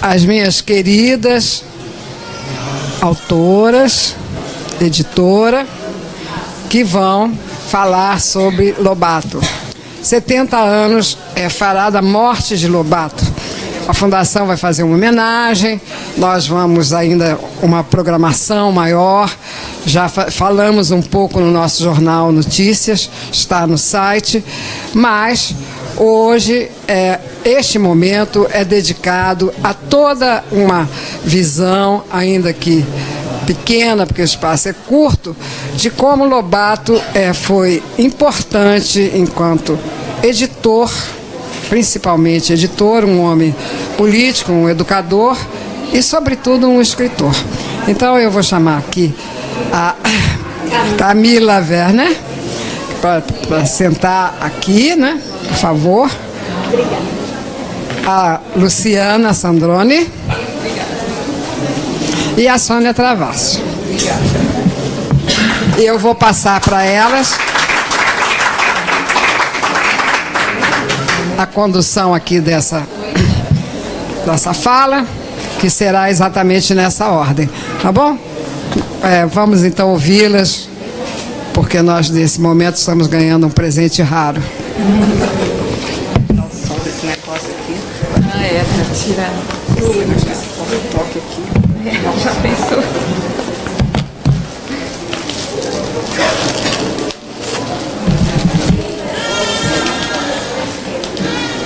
as minhas queridas autoras, editora, que vão falar sobre Lobato. 70 anos fará da morte de Lobato. A Fundação vai fazer uma homenagem, nós vamos ainda uma programação maior, já falamos um pouco no nosso jornal Notícias, está no site, mas hoje este momento é dedicado a toda uma visão, ainda que pequena, porque o espaço é curto, de como Lobato foi importante enquanto editor, principalmente editor, um homem político, um educador e, sobretudo, um escritor. Então, eu vou chamar aqui a Camila Werner para sentar aqui, né? Por favor. Obrigada. A Luciana Sandrone. E a Sônia Travassos. E eu vou passar para elas a condução aqui dessa fala, que será exatamente nessa ordem, tá bom? Vamos então ouvi-las, porque nós nesse momento estamos ganhando um presente raro. Dá o som desse negócio aqui. Pra tirar Um toque aqui. Já pensou?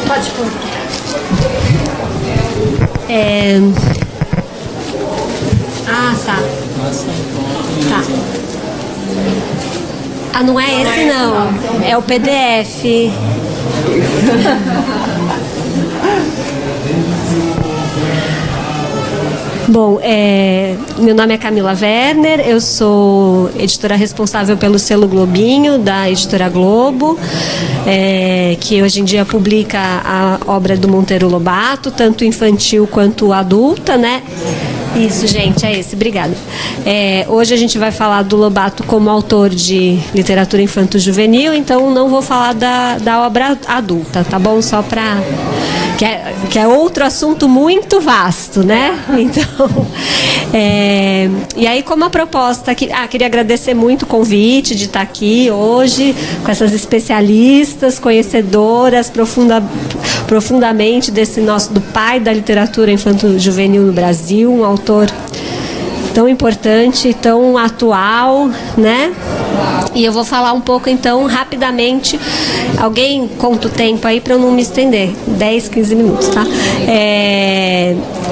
Pode pôr. Ah, tá. Tá. Ah, não é esse não. É o PDF. Bom, meu nome é Camila Werner, eu sou editora responsável pelo selo Globinho, da editora Globo, que hoje em dia publica a obra do Monteiro Lobato, tanto infantil quanto adulta, né? Isso, gente, é esse, obrigada. Hoje a gente vai falar do Lobato como autor de literatura infanto-juvenil, então não vou falar da obra adulta, tá bom? Só para... Que é outro assunto muito vasto, né? Então, e aí, como a proposta... queria agradecer muito o convite de estar aqui hoje, com essas especialistas, conhecedoras profundamente do pai da literatura infanto-juvenil no Brasil, um autor tão importante, tão atual, né? E eu vou falar um pouco, então, rapidamente. Alguém conta o tempo aí para eu não me estender. 10, 15 minutos, tá?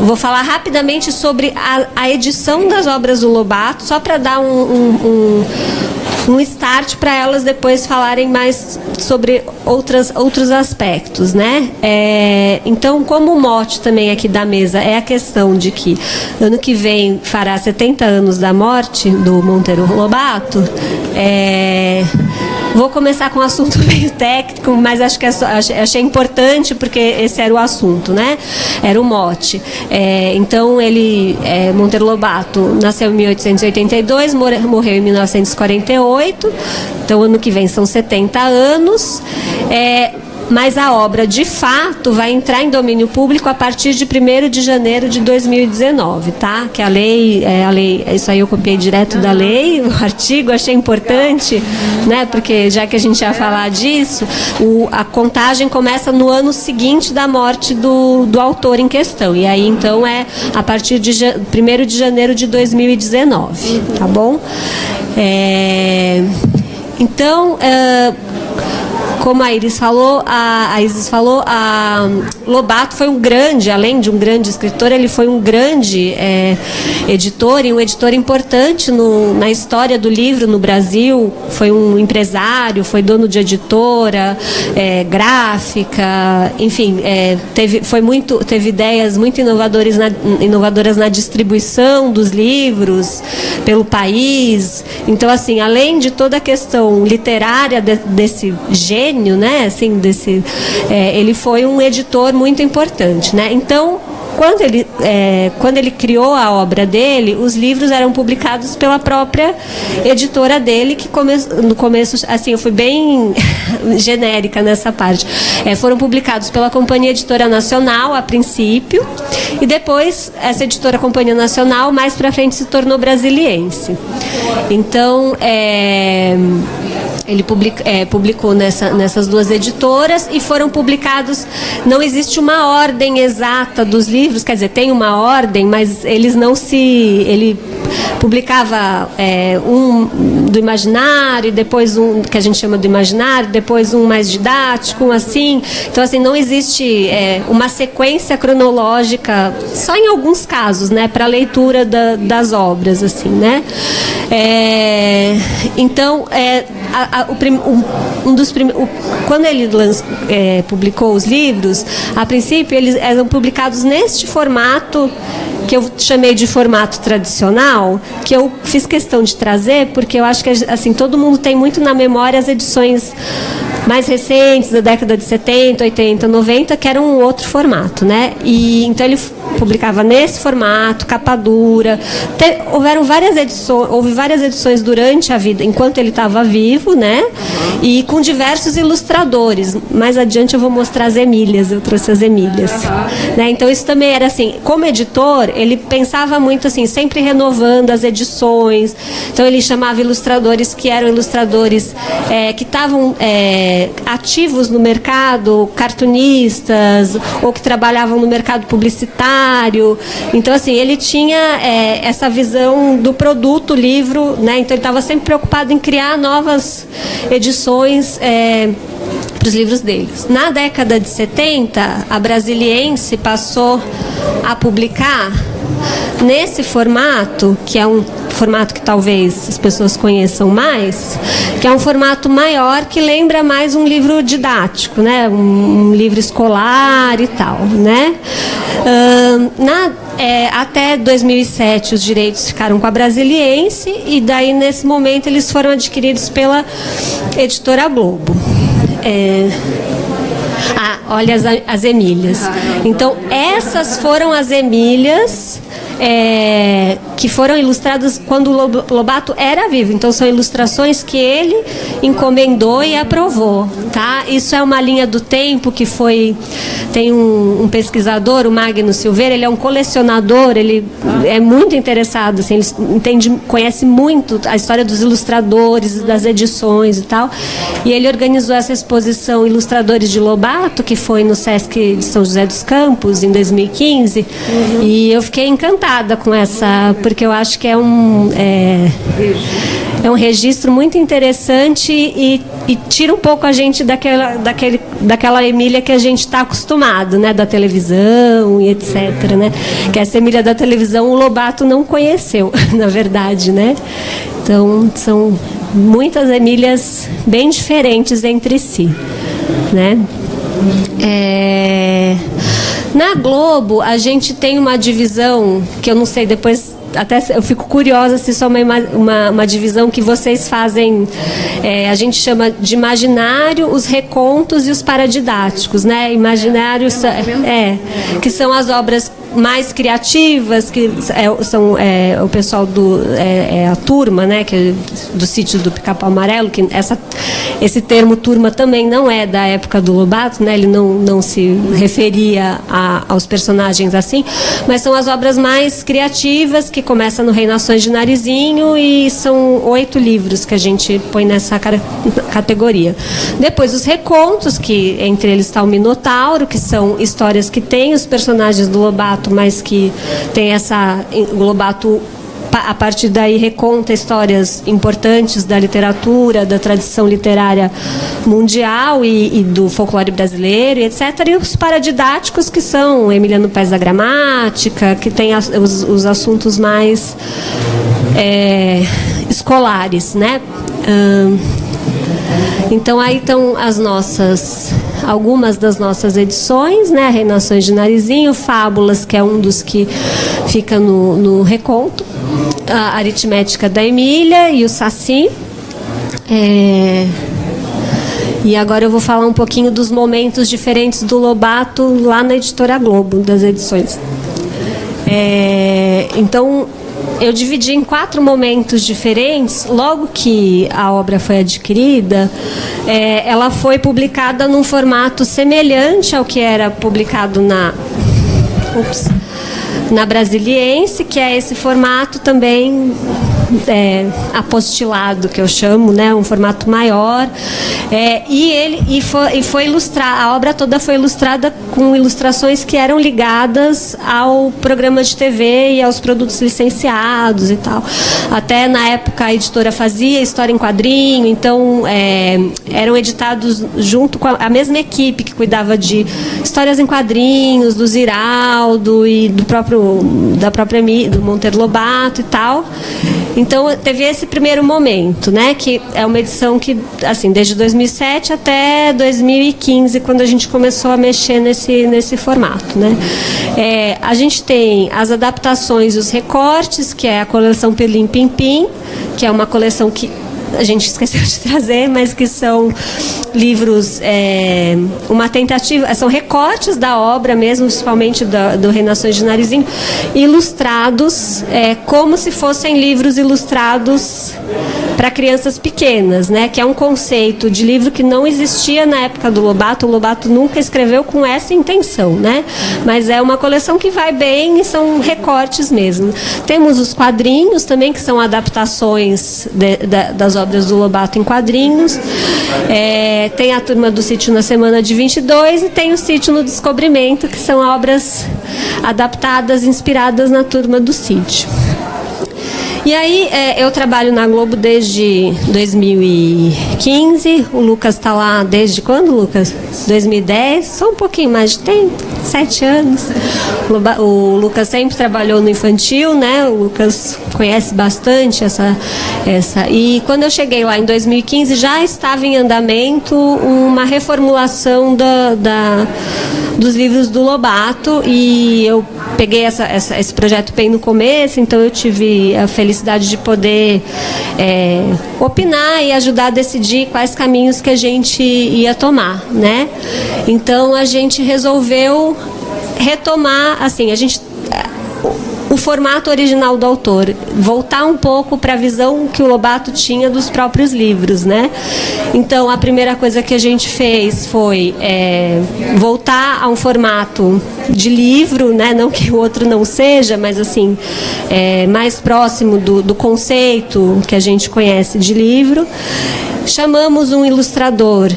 Vou falar rapidamente sobre a edição das obras do Lobato, só para dar um start para elas depois falarem mais sobre outros aspectos, né? Então, como o mote também aqui da mesa é a questão de que ano que vem fará 70 anos da morte do Monteiro Lobato, vou começar com um assunto meio técnico, mas acho que achei importante porque esse era o assunto, né? Era o mote. Então, Monteiro Lobato nasceu em 1882, morreu em 1948. Então, ano que vem são 70 anos. Mas a obra, de fato, vai entrar em domínio público a partir de 1º de janeiro de 2019, tá? Que a lei, isso aí eu copiei direto da lei, o artigo, achei importante, né? Porque já que a gente ia falar disso, a contagem começa no ano seguinte da morte do autor em questão. E aí, então, a partir de 1º de janeiro de 2019, tá bom? Então... como a Isis falou, Lobato foi além de um grande escritor, ele foi um grande editor e um editor importante na história do livro no Brasil. Foi um empresário, foi dono de editora, gráfica, enfim, teve ideias muito inovadoras na distribuição dos livros pelo país. Então, assim, além de toda a questão literária desse gênio, né? Assim, ele foi um editor muito importante, né? Então, quando ele criou a obra dele, os livros eram publicados pela própria editora dele, que no começo, assim, eu fui bem genérica nessa parte. Foram publicados pela Companhia Editora Nacional, a princípio, e depois essa editora Companhia Nacional, mais para frente, se tornou Brasiliense. Então, ele publicou nessas duas editoras e foram publicados. Não existe uma ordem exata dos livros, quer dizer, tem uma ordem, mas eles não se. Ele publicava um do imaginário, depois um que a gente chama do imaginário, depois um mais didático, um assim. Então, assim, não existe uma sequência cronológica, só em alguns casos, né, para a leitura das obras, assim, né? Então, quando ele publicou os livros, a princípio eles eram publicados neste formato que eu chamei de formato tradicional, que eu fiz questão de trazer, porque eu acho que, assim, todo mundo tem muito na memória as edições mais recentes, da década de 70, 80, 90, que era um outro formato, né? E então ele publicava nesse formato, capa dura. Houve várias edições durante a vida, enquanto ele estava vivo, né? E com diversos ilustradores. Mais adiante eu vou mostrar as Emílias, eu trouxe as Emílias. Né? Então isso também era assim, como editor, ele pensava muito assim, sempre renovando as edições. Então ele chamava ilustradores que eram ilustradores que estavam ativos no mercado, cartunistas, ou que trabalhavam no mercado publicitário. Então, assim, ele tinha essa visão do produto, livro, né? Então ele estava sempre preocupado em criar novas edições para os livros deles. Na década de 70, a Brasiliense passou a publicar nesse formato, que é um formato que talvez as pessoas conheçam mais, que é um formato maior, que lembra mais um livro didático, né? Um livro escolar e tal, né? Até 2007 os direitos ficaram com a Brasiliense, e daí nesse momento eles foram adquiridos pela Editora Globo. Olha as Emílias. Então, essas foram as Emílias que foram ilustradas quando o Lobato era vivo. Então, são ilustrações que ele encomendou e aprovou. Tá? Isso é uma linha do tempo que foi... Tem um pesquisador, o Magno Silveira, ele é um colecionador, ele é muito interessado, assim, ele conhece muito a história dos ilustradores, das edições e tal. E ele organizou essa exposição Ilustradores de Lobato, que foi no Sesc de São José dos Campos, em 2015. E eu fiquei encantada com essa, porque eu acho que é um registro muito interessante e tira um pouco a gente daquela Emília que a gente está acostumado, né, da televisão e etc, né? Que essa Emília da televisão o Lobato não conheceu, na verdade, né? Então, são muitas Emílias bem diferentes entre si, né? Na Globo, a gente tem uma divisão que eu não sei, depois até eu fico curiosa se isso é uma divisão que vocês fazem. A gente chama de imaginário, os recontos e os paradidáticos, né? Imaginários que são as obras mais criativas, que são o pessoal a turma, né, que é do Sítio do Pica-Pau Amarelo, que esse termo turma também não é da época do Lobato, né, ele não se referia aos personagens assim, mas são as obras mais criativas, que começam no Rei Nações de Narizinho, e são 8 livros que a gente põe nessa categoria. Depois os recontos, que entre eles está o Minotauro, que são histórias que têm os personagens do Lobato, mas que tem o Lobato, a partir daí, reconta histórias importantes da literatura, da tradição literária mundial e do folclore brasileiro, e etc. E os paradidáticos, que são Emiliano Paes da Gramática, que tem os assuntos mais escolares, né? Então, aí estão algumas das nossas edições, né? Reinações de Narizinho, Fábulas, que é um dos que fica no reconto, a Aritmética da Emília e o Saci. E agora eu vou falar um pouquinho dos momentos diferentes do Lobato lá na Editora Globo, das edições. Então, eu dividi em 4 momentos diferentes. Logo que a obra foi adquirida, ela foi publicada num formato semelhante ao que era publicado na Brasiliense, que é esse formato também apostilado, que eu chamo, né, um formato maior, foi ilustrar, a obra toda foi ilustrada com ilustrações que eram ligadas ao programa de TV e aos produtos licenciados e tal. Até na época a editora fazia história em quadrinho, então eram editados junto com a mesma equipe que cuidava de histórias em quadrinhos, do Ziraldo e do Monteiro Lobato e tal. Então, teve esse primeiro momento, né, que é uma edição que, assim, desde 2007 até 2015, quando a gente começou a mexer nesse formato, né. A gente tem as adaptações e os recortes, que é a coleção Pirlim Pim Pim, que é uma coleção que a gente esqueceu de trazer, mas que são livros, uma tentativa, são recortes da obra mesmo, principalmente do Reinações de Narizinho, ilustrados, como se fossem livros ilustrados para crianças pequenas, né? Que é um conceito de livro que não existia na época do Lobato. O Lobato nunca escreveu com essa intenção, né? Mas é uma coleção que vai bem e são recortes mesmo. Temos os quadrinhos também, que são adaptações das obras do Lobato em quadrinhos. Tem a Turma do Sítio na Semana de 22 e tem o Sítio no Descobrimento, que são obras adaptadas, inspiradas na Turma do Sítio. E aí, eu trabalho na Globo desde 2015. O Lucas está lá desde quando, Lucas? 2010, só um pouquinho mais de tempo, 7 anos. O Lucas sempre trabalhou no infantil, né? O Lucas conhece bastante essa. E quando eu cheguei lá em 2015, já estava em andamento uma reformulação dos livros do Lobato, e eu peguei esse projeto bem no começo, então eu tive a felicidade de poder opinar e ajudar a decidir quais caminhos que a gente ia tomar, né? Então a gente resolveu retomar, assim, o formato original do autor, voltar um pouco para a visão que o Lobato tinha dos próprios livros, né? Então, a primeira coisa que a gente fez foi voltar a um formato de livro, né? Não que o outro não seja, mas assim, mais próximo do conceito que a gente conhece de livro. Chamamos um ilustrador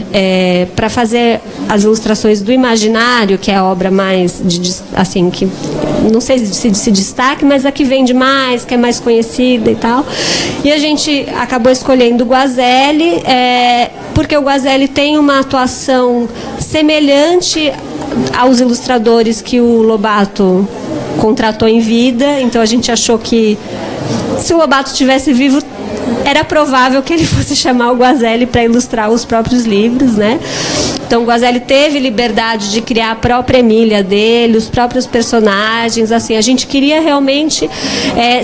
para fazer as ilustrações do Imaginário, que é a obra mais, assim, que não sei se destaque, mas a que vende mais, que é mais conhecida e tal. E a gente acabou escolhendo o Guazelli, porque o Guazelli tem uma atuação semelhante aos ilustradores que o Lobato contratou em vida. Então a gente achou que, se o Lobato estivesse vivo, era provável que ele fosse chamar o Guazelli para ilustrar os próprios livros, né? Então o Guazelli teve liberdade de criar a própria Emília dele, os próprios personagens, assim, a gente queria realmente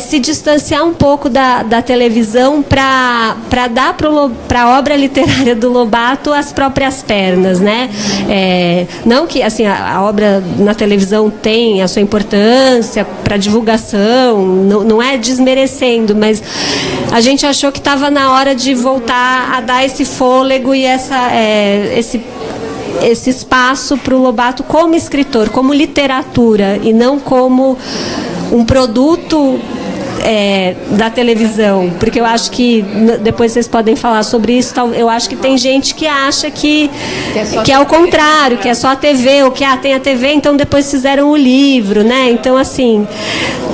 se distanciar um pouco da televisão para dar para a obra literária do Lobato as próprias pernas, né? Não que, assim, a obra na televisão tem a sua importância para divulgação, não é desmerecendo, mas a gente achou que estava na hora de voltar a dar esse fôlego e esse espaço para o Lobato como escritor, como literatura, e não como um produto da televisão, porque eu acho que, depois vocês podem falar sobre isso, eu acho que tem gente que acha que é o contrário, que é só a TV, ou que tem a TV, então depois fizeram o livro, né? Então, assim,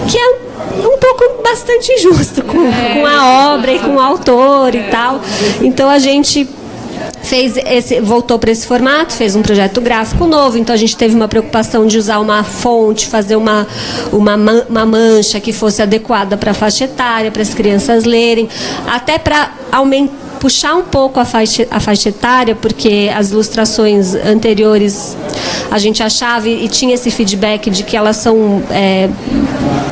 que é um pouco bastante injusto com a obra e com o autor e tal. Então a gente voltou para esse formato, fez um projeto gráfico novo, então a gente teve uma preocupação de usar uma fonte, fazer uma mancha que fosse adequada para a faixa etária, para as crianças lerem, até para puxar um pouco a faixa etária, porque as ilustrações anteriores a gente achava e tinha esse feedback de que elas são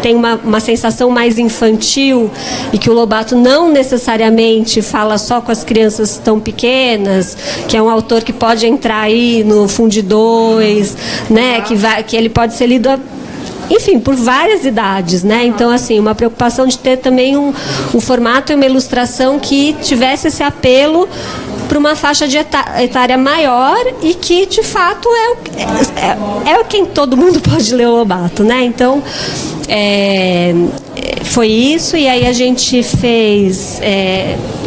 tem uma sensação mais infantil e que o Lobato não necessariamente fala só com as crianças tão pequenas, que é um autor que pode entrar aí no Fundo 2, né, que ele pode ser lido enfim, por várias idades, né? Então, assim, uma preocupação de ter também um formato e uma ilustração que tivesse esse apelo para uma faixa de etária maior e que, de fato, é quem todo mundo pode ler o Lobato, né? Então, foi isso, e aí a gente fez...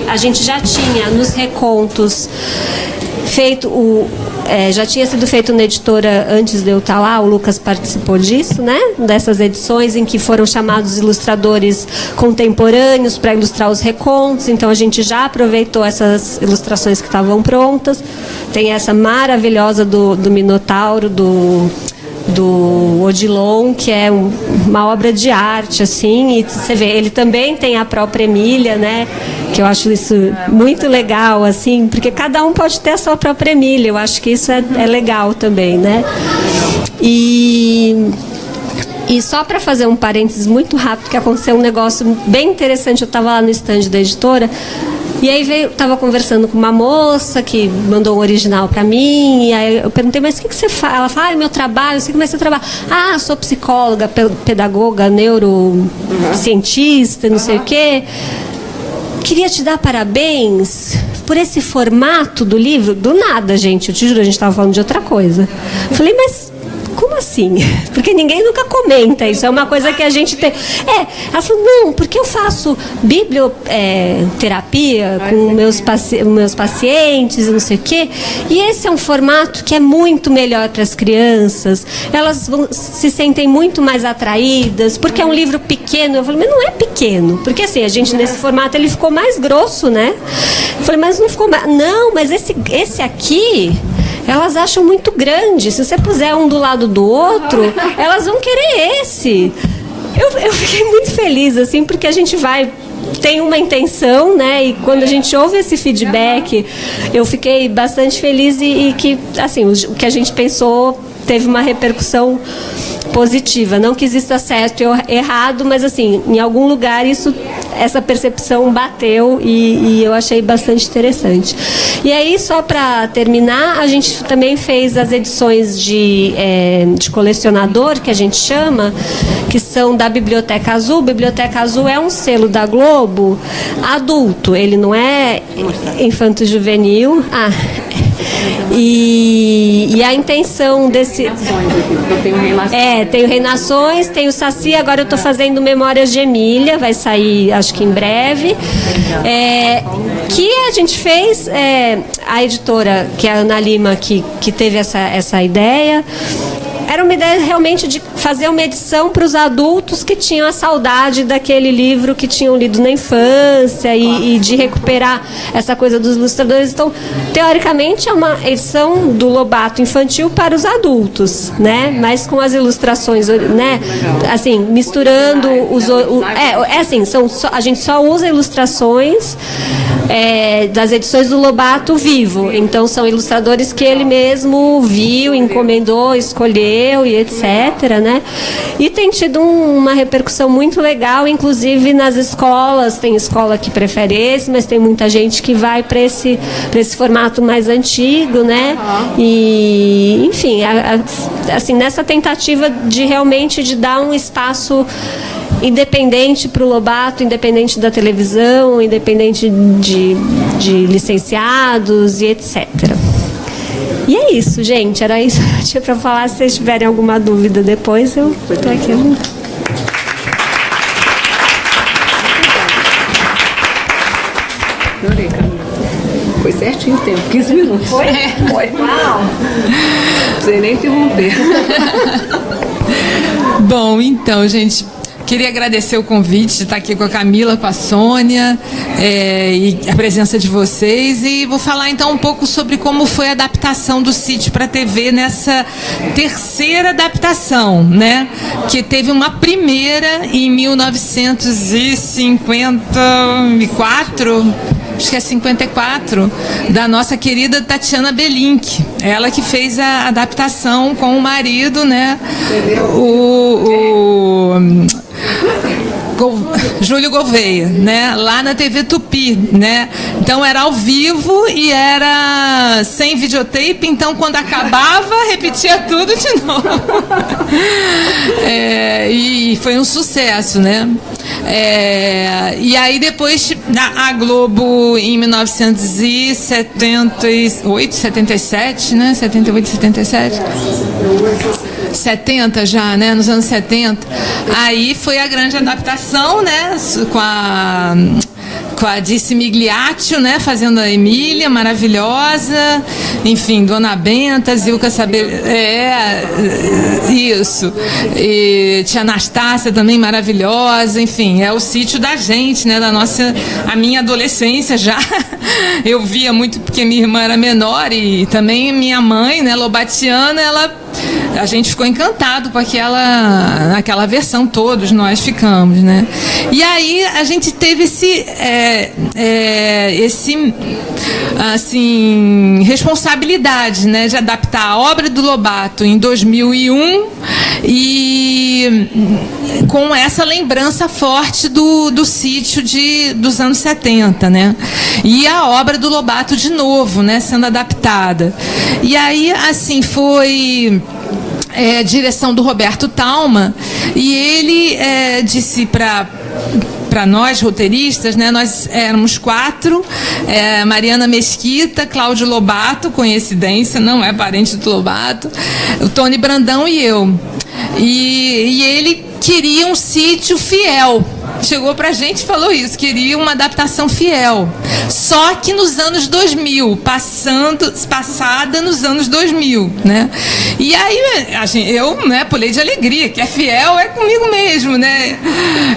a gente já tinha nos recontos feito já tinha sido feito na editora antes de eu estar lá, o Lucas participou disso, né? Dessas edições em que foram chamados ilustradores contemporâneos para ilustrar os recontos, então a gente já aproveitou essas ilustrações que estavam prontas. Tem essa maravilhosa do Minotauro, do Odilon, que é uma obra de arte, assim, e você vê, ele também tem a própria Emília, né, que eu acho isso muito legal, assim, porque cada um pode ter a sua própria Emília, eu acho que isso é legal também, né. E só para fazer um parênteses muito rápido, que aconteceu um negócio bem interessante, eu estava lá no stand da editora, e aí estava conversando com uma moça que mandou um original para mim, e aí eu perguntei, mas o que você faz? Ela falou, meu trabalho, eu sei como é seu trabalho. Sou psicóloga, pedagoga, neurocientista, não sei o quê. Queria te dar parabéns por esse formato do livro. Do nada, gente, eu te juro, a gente estava falando de outra coisa. Falei, mas... como assim? Porque ninguém nunca comenta isso, é uma coisa que a gente tem. Ela falou, não, porque eu faço biblioterapia com meus pacientes e não sei o quê, e esse é um formato que é muito melhor para as crianças, elas se sentem muito mais atraídas, porque é um livro pequeno. Eu falei, mas não é pequeno, porque assim, a gente nesse formato ele ficou mais grosso, né? Eu falei, mas não ficou mais. Não, mas esse aqui... elas acham muito grande. Se você puser um do lado do outro, elas vão querer esse. Eu fiquei muito feliz, assim, porque a gente tem uma intenção, né? E quando a gente ouve esse feedback, eu fiquei bastante feliz e que, assim, o que a gente pensou teve uma repercussão positiva. Não que exista certo ou errado, mas assim, em algum lugar essa percepção bateu e eu achei bastante interessante. E aí, só para terminar, a gente também fez as edições de colecionador, que a gente chama, que são da Biblioteca Azul. Biblioteca Azul é um selo da Globo adulto, ele não é infanto-juvenil. E a intenção desse... tem o Reinações, tem o Saci, agora eu estou fazendo Memórias de Emília, vai sair acho que em breve, que a gente fez, a editora, que é a Ana Lima, que teve essa ideia. Era uma ideia realmente de fazer uma edição para os adultos que tinham a saudade daquele livro que tinham lido na infância e de recuperar essa coisa dos ilustradores. Então, teoricamente, é uma edição do Lobato infantil para os adultos, né? Mas com as ilustrações, né? Assim, misturando a gente só usa ilustrações das edições do Lobato vivo. Então, são ilustradores que ele mesmo viu, encomendou, escolheu e etc, né? E tem tido uma repercussão muito legal, inclusive nas escolas. Tem escola que prefere esse, mas tem muita gente que vai para esse formato mais antigo, né? E, enfim, assim, nessa tentativa de realmente de dar um espaço independente para o Lobato, independente da televisão, independente de licenciados e etc. E é isso, gente. Era isso que eu tinha para falar. Se vocês tiverem alguma dúvida depois, eu estou aqui. Adorei, Camila. Foi certinho o tempo, 15 minutos. Foi? Uau! Não sei nem interromper. Bom, então, gente... queria agradecer o convite de estar aqui com a Camila, com a Sônia, e a presença de vocês. E vou falar então um pouco sobre como foi a adaptação do Sítio para a TV nessa terceira adaptação, né? Que teve uma primeira em 1954, acho que é 54, da nossa querida Tatiana Belink. Ela que fez a adaptação com o marido, né? Júlio Gouveia, né? Lá na TV Tupi, né? Então era ao vivo e era sem videotape, então quando acabava, repetia tudo de novo. E foi um sucesso, né? E aí depois a Globo, em 1978, 77, né? 78, 77. 70 já, né? Nos anos 70. Aí foi a grande adaptação, né? Com a Dice Migliaccio, né? Fazendo a Emília, maravilhosa. Enfim, Dona Benta, Zilka Saber... isso. E tia Anastácia também, maravilhosa. Enfim, é o sítio da gente, né? A minha adolescência já. Eu via muito porque minha irmã era menor e também minha mãe, né? Lobatiana, a gente ficou encantado com aquela versão, todos nós ficamos, né? E aí a gente teve esse assim, responsabilidade, né, de adaptar a obra do Lobato em 2001 e com essa lembrança forte do sítio dos anos 70, né? E a obra do Lobato de novo, né, sendo adaptada. E aí, assim, foi direção do Roberto Talma, e ele disse para nós, roteiristas, né, nós éramos 4, Mariana Mesquita, Cláudio Lobato, coincidência, não é parente do Lobato, o Tony Brandão e eu. E ele queria um sítio fiel. Chegou pra gente e falou isso, queria uma adaptação fiel. Só que nos anos 2000, passada nos anos 2000, né? E aí eu, né, pulei de alegria, que é fiel é comigo mesmo, né?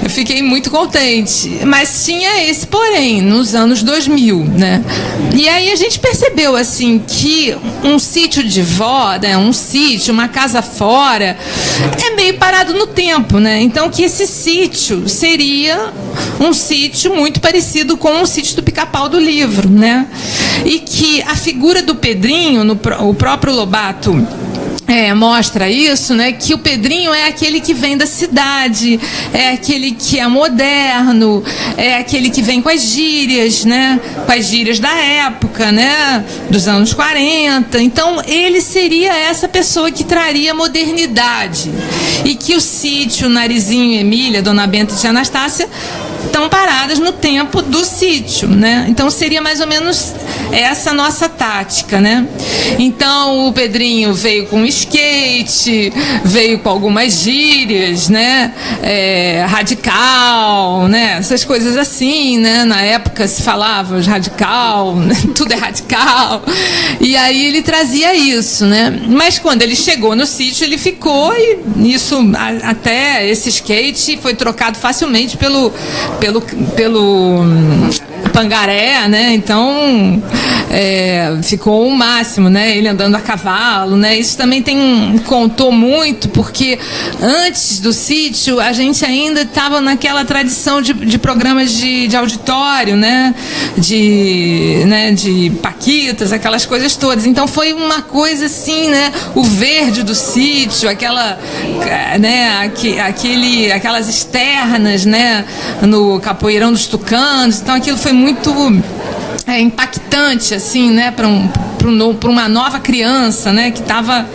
Eu fiquei muito contente. Mas tinha esse porém, nos anos 2000, né? E aí a gente percebeu, assim, que um sítio de vó, né, um sítio, uma casa fora, é meio parado no tempo, né? Então que esse sítio seria um sítio muito parecido com o sítio do Pica-Pau do livro, né? E que a figura do Pedrinho, o próprio Lobato mostra isso, né? Que o Pedrinho é aquele que vem da cidade, é aquele que é moderno, é aquele que vem com as gírias, né? Com as gírias da época, né? Dos anos 40. Então, ele seria essa pessoa que traria modernidade. E que o sítio, Narizinho e Emília, Dona Benta e tia Anastácia, estão paradas no tempo do sítio, né? Então seria mais ou menos essa nossa tática, né? Então o Pedrinho veio com skate, veio com algumas gírias, né? Radical, né? Essas coisas assim, né? Na época se falava radical, né? Tudo é radical. E aí ele trazia isso, né? Mas quando ele chegou no sítio, ele ficou, e isso, até esse skate foi trocado facilmente pelo Pangaré, né? Então ficou o máximo, né? Ele andando a cavalo, né? Isso também contou muito, porque antes do sítio a gente ainda estava naquela tradição de programas de auditório, né? De paquitas, aquelas coisas todas. Então foi uma coisa assim, né? O verde do sítio, aquelas externas, né? No Capoeirão dos Tucanos. Então aquilo foi muito impactante, assim, né, para uma nova criança, né, que estava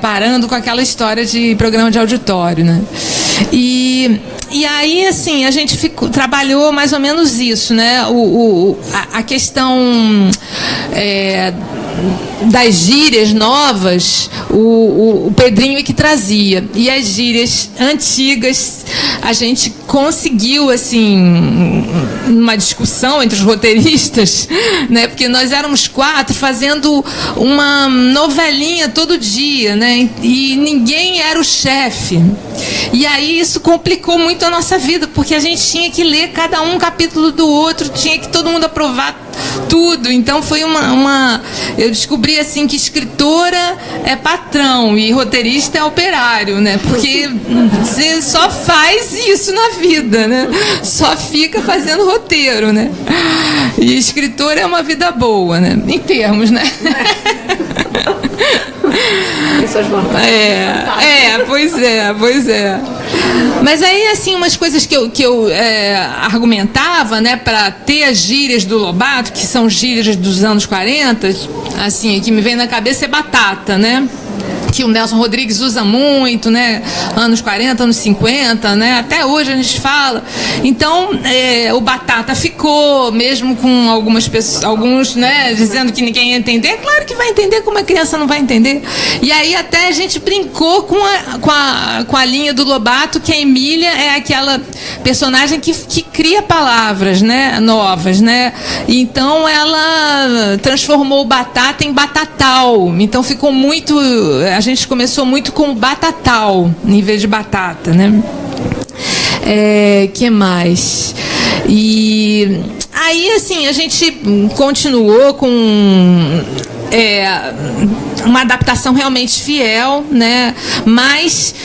parando com aquela história de programa de auditório, né? E aí, assim, a gente trabalhou mais ou menos isso, né? A questão das gírias novas, o Pedrinho é que trazia. E as gírias antigas, a gente conseguiu, assim, uma discussão entre os roteiristas, né? Porque nós éramos 4 fazendo uma novelinha todo dia, né? E ninguém era o chefe. E aí isso complicou muito a nossa vida, porque a gente tinha que ler cada um capítulo do outro, tinha que todo mundo aprovar tudo. Então foi eu descobri assim que escritora é patrão e roteirista é operário, né? Porque você só faz isso na vida, né? Só fica fazendo roteiro, né? E escritor é uma vida boa, né? Em termos, né? Pois é. Mas aí, assim, umas coisas que eu argumentava, né, para ter as gírias do Lobato, que são gírias dos anos 40, assim, que me vem na cabeça é batata, né? Que o Nelson Rodrigues usa muito, né? Anos 40, anos 50, né? Até hoje a gente fala. Então, o batata ficou, mesmo com algumas pessoas, alguns, né, dizendo que ninguém ia entender. Claro que vai entender, como a criança não vai entender. E aí até a gente brincou com a linha do Lobato, que a Emília é aquela personagem que cria palavras, né, novas, né? Então ela transformou o batata em batatal. Então ficou muito... A gente começou muito com batatal em vez de batata, né? Que mais? E aí, assim, a gente continuou com uma adaptação realmente fiel, né? Mas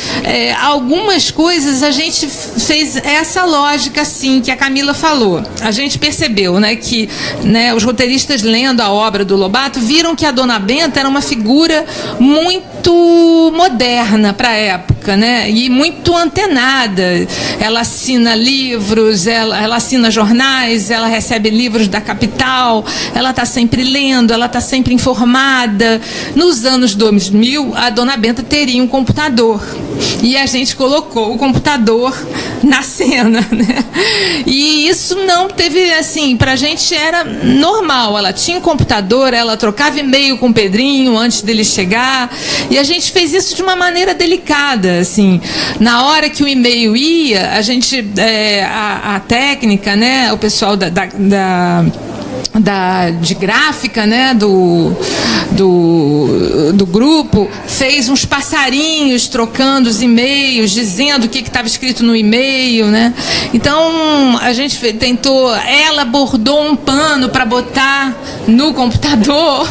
algumas coisas a gente fez essa lógica, assim, que a Camila falou. A gente percebeu, né, que, né, os roteiristas lendo a obra do Lobato viram que a Dona Benta era uma figura muito moderna para a época, né? E muito antenada. Ela assina livros, ela assina jornais, ela recebe livros da capital, ela está sempre lendo, ela está sempre informada. Nos anos 2000, a Dona Benta teria um computador. E a gente colocou o computador na cena, né? E isso não teve, assim, pra gente era normal. Ela tinha um computador, ela trocava e-mail com o Pedrinho antes dele chegar. E a gente fez isso de uma maneira delicada, assim. Na hora que o e-mail ia, a gente, a técnica, né? O pessoal de gráfica, né, do grupo, fez uns passarinhos trocando os e-mails, dizendo o que estava escrito no e-mail, né? Então a gente tentou, ela bordou um pano para botar no computador.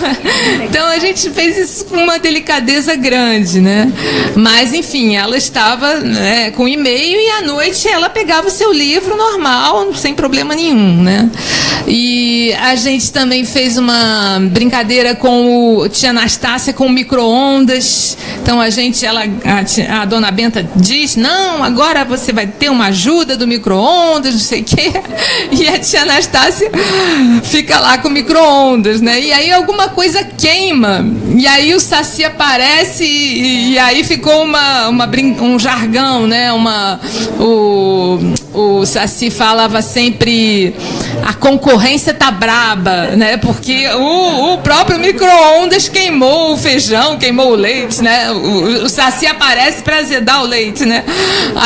Então a gente fez isso com uma delicadeza grande, né? Mas enfim, ela estava, né, com e-mail e à noite ela pegava o seu livro normal, sem problema nenhum, né? E a gente também fez uma brincadeira com tia Anastácia com micro-ondas. Então a Dona Benta diz, não, agora você vai ter uma ajuda do micro-ondas, não sei o quê. E a tia Anastácia fica lá com micro-ondas, né? E aí alguma coisa queima. E aí o Saci aparece e aí ficou um jargão, né? O Saci falava sempre, a concorrência tá braba, né? Porque o próprio micro-ondas queimou o feijão, queimou o leite, né? O Saci aparece para azedar o leite, né?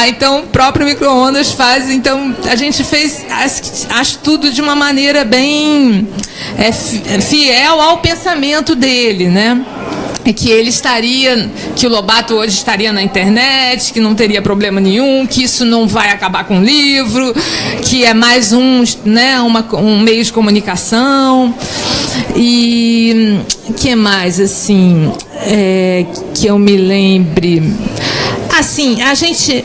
Então o próprio micro-ondas faz. Então a gente fez, acho tudo de uma maneira bem fiel ao pensamento dele, né? Que o Lobato hoje estaria na internet, que não teria problema nenhum, que isso não vai acabar com o livro, que é mais um meio de comunicação. E que mais, assim, que eu me lembre? Assim, a gente...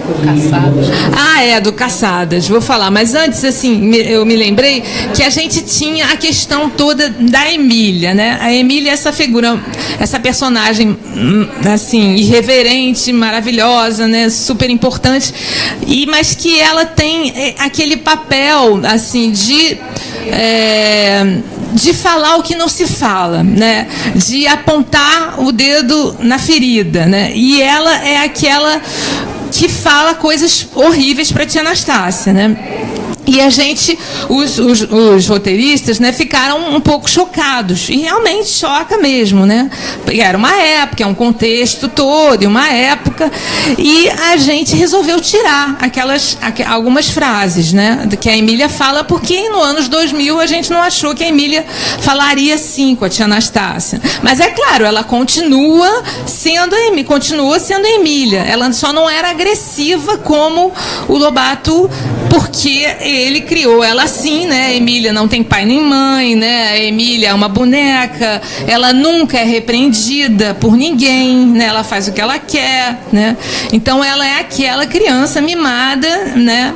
Do Caçadas. Do Caçadas, vou falar. Mas antes, assim, eu me lembrei que a gente tinha a questão toda da Emília, né? A Emília é essa figura, essa personagem, assim, irreverente, maravilhosa, né? Super importante, mas que ela tem aquele papel, assim, de falar o que não se fala, né? De apontar o dedo na ferida, né? E ela é aquela que fala coisas horríveis para a tia Anastácia, né? E a gente, os roteiristas, né, ficaram um pouco chocados. E realmente choca mesmo, né? Era uma época, é um contexto todo, uma época. E a gente resolveu tirar algumas frases, né, que a Emília fala, porque no anos 2000 a gente não achou que a Emília falaria assim com a tia Anastácia. Mas é claro, ela continua sendo a Emília. Ela só não era agressiva como o Lobato, porque ele criou ela assim, né? A Emília não tem pai nem mãe, né? A Emília é uma boneca, ela nunca é repreendida por ninguém, né? Ela faz o que ela quer, né? Então ela é aquela criança mimada, né?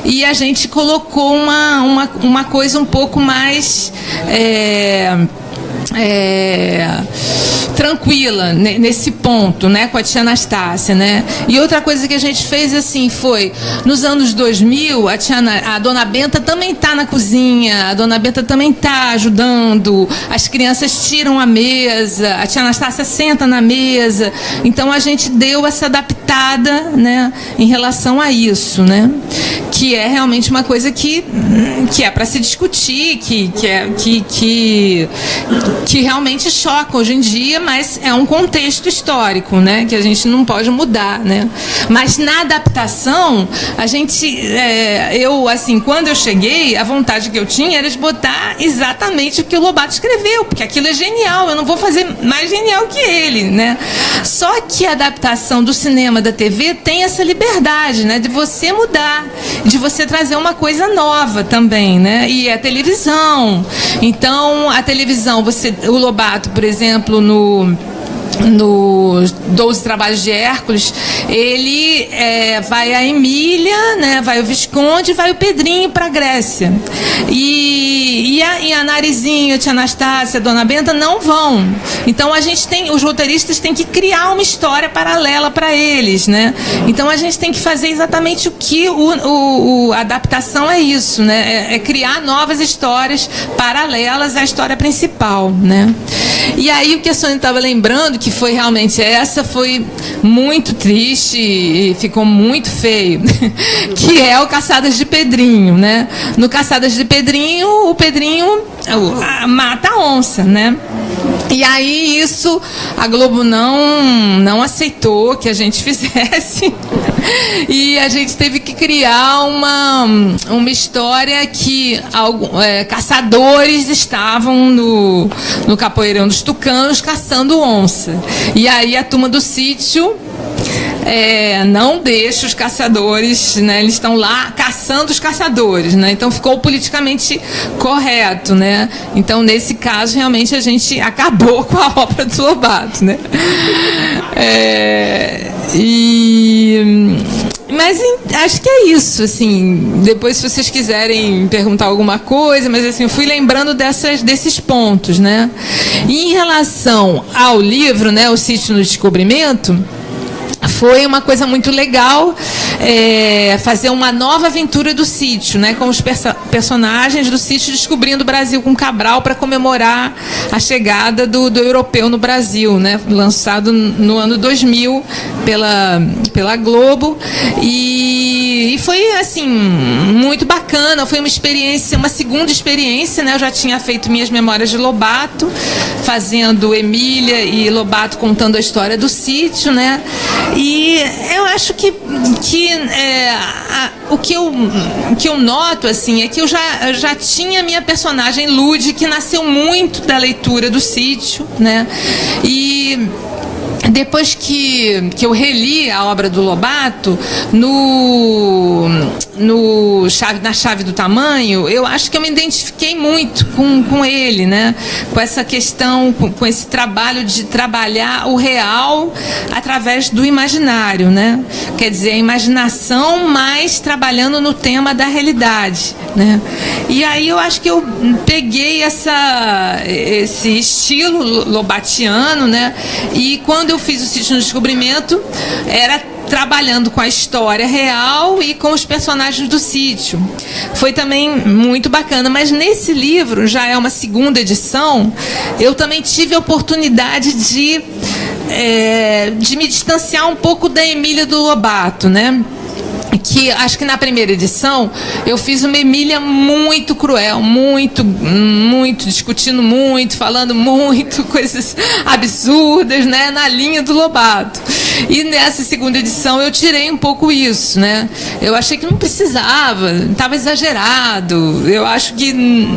E a gente colocou uma coisa um pouco mais tranquila nesse ponto, né, com a tia Anastácia, né? E outra coisa que a gente fez assim foi, nos anos 2000, a dona Benta também está na cozinha, a dona Benta também está ajudando, as crianças tiram a mesa, a tia Anastácia senta na mesa, então a gente deu essa adaptada, né, em relação a isso, né? Que é realmente uma coisa que é para se discutir, que realmente choca hoje em dia, mas é um contexto histórico, né, que a gente não pode mudar, né? Mas na adaptação, a gente, eu assim, quando eu cheguei, a vontade que eu tinha era de botar exatamente o que o Lobato escreveu, porque aquilo é genial, eu não vou fazer mais genial que ele, né? Só que a adaptação do cinema, da TV, tem essa liberdade, né, de você mudar, de você trazer uma coisa nova também, né? E a televisão. Então, a televisão, o Lobato, por exemplo, no 12 Trabalhos de Hércules, ele vai a Emília, né, vai o Visconde, vai o Pedrinho para a Grécia. E a Narizinho, a tia Anastácia, a dona Benta não vão. Então os roteiristas têm que criar uma história paralela para eles, né? Então a gente tem que fazer exatamente o que a adaptação é isso, né? É criar novas histórias paralelas à história principal, né? E aí o que a Sônia estava lembrando, que foi realmente foi muito triste e ficou muito feio, que é o Caçadas de Pedrinho, né? No Caçadas de Pedrinho, o Pedrinho mata a onça, né? E aí isso a Globo não aceitou que a gente fizesse. E a gente teve que criar uma história que caçadores estavam no Capoeirão dos Tucanos caçando onça. E aí a turma do sítio não deixa os caçadores, né? Eles estão lá caçando os caçadores, né? Então ficou politicamente correto, né? Então nesse caso realmente a gente acabou com a obra do Lobato, né? Mas acho que é isso, assim. Depois, se vocês quiserem perguntar alguma coisa, mas assim, eu fui lembrando desses pontos, né? E em relação ao livro, né, O Sítio no Descobrimento, foi uma coisa muito legal fazer uma nova aventura do sítio, né, com os personagens do sítio descobrindo o Brasil com Cabral para comemorar a chegada do europeu no Brasil, né, lançado no ano 2000 pela Globo. E foi assim muito bacana, foi uma segunda experiência, né? Eu já tinha feito minhas memórias de Lobato, fazendo Emília e Lobato contando a história do sítio, né? E eu acho que o que eu noto assim é que eu já tinha minha personagem Lude, que nasceu muito da leitura do sítio, né? E depois que eu reli a obra do Lobato na Chave do Tamanho, eu acho que eu me identifiquei muito com ele, né? Com essa questão, com esse trabalho de trabalhar o real através do imaginário, né? Quer dizer, a imaginação, mas trabalhando no tema da realidade, né? E aí eu acho que eu peguei esse estilo lobatiano, né? E quando eu fiz o Sítio no Descobrimento, era trabalhando com a história real e com os personagens do sítio. Foi também muito bacana, mas nesse livro, já é uma segunda edição, eu também tive a oportunidade de me distanciar um pouco da Emília do Lobato, né? Que acho que na primeira edição eu fiz uma Emília muito cruel, muito discutindo muito, falando muito coisas absurdas, né, na linha do Lobato. E nessa segunda edição eu tirei um pouco isso, né? Eu achei que não precisava, estava exagerado. Eu acho que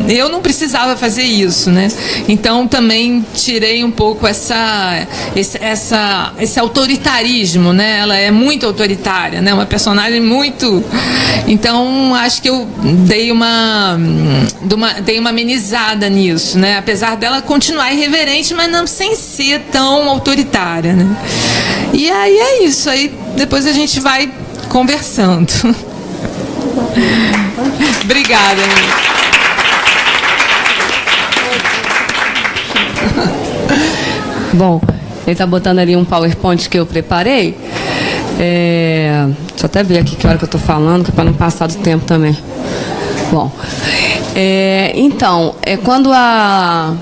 eu não precisava fazer isso, né? Então também tirei um pouco esse autoritarismo, né? Ela é muito autoritária, né? Uma personagem muito. Então acho que eu dei uma amenizada nisso, né? Apesar dela continuar irreverente, mas não sem ser tão autoritária, né? E aí é isso, aí depois a gente vai conversando. Obrigada. Bom, ele está botando ali um PowerPoint que eu preparei. Deixa eu até ver aqui que hora que eu estou falando, que é para não passar do tempo também. Bom, então, quando a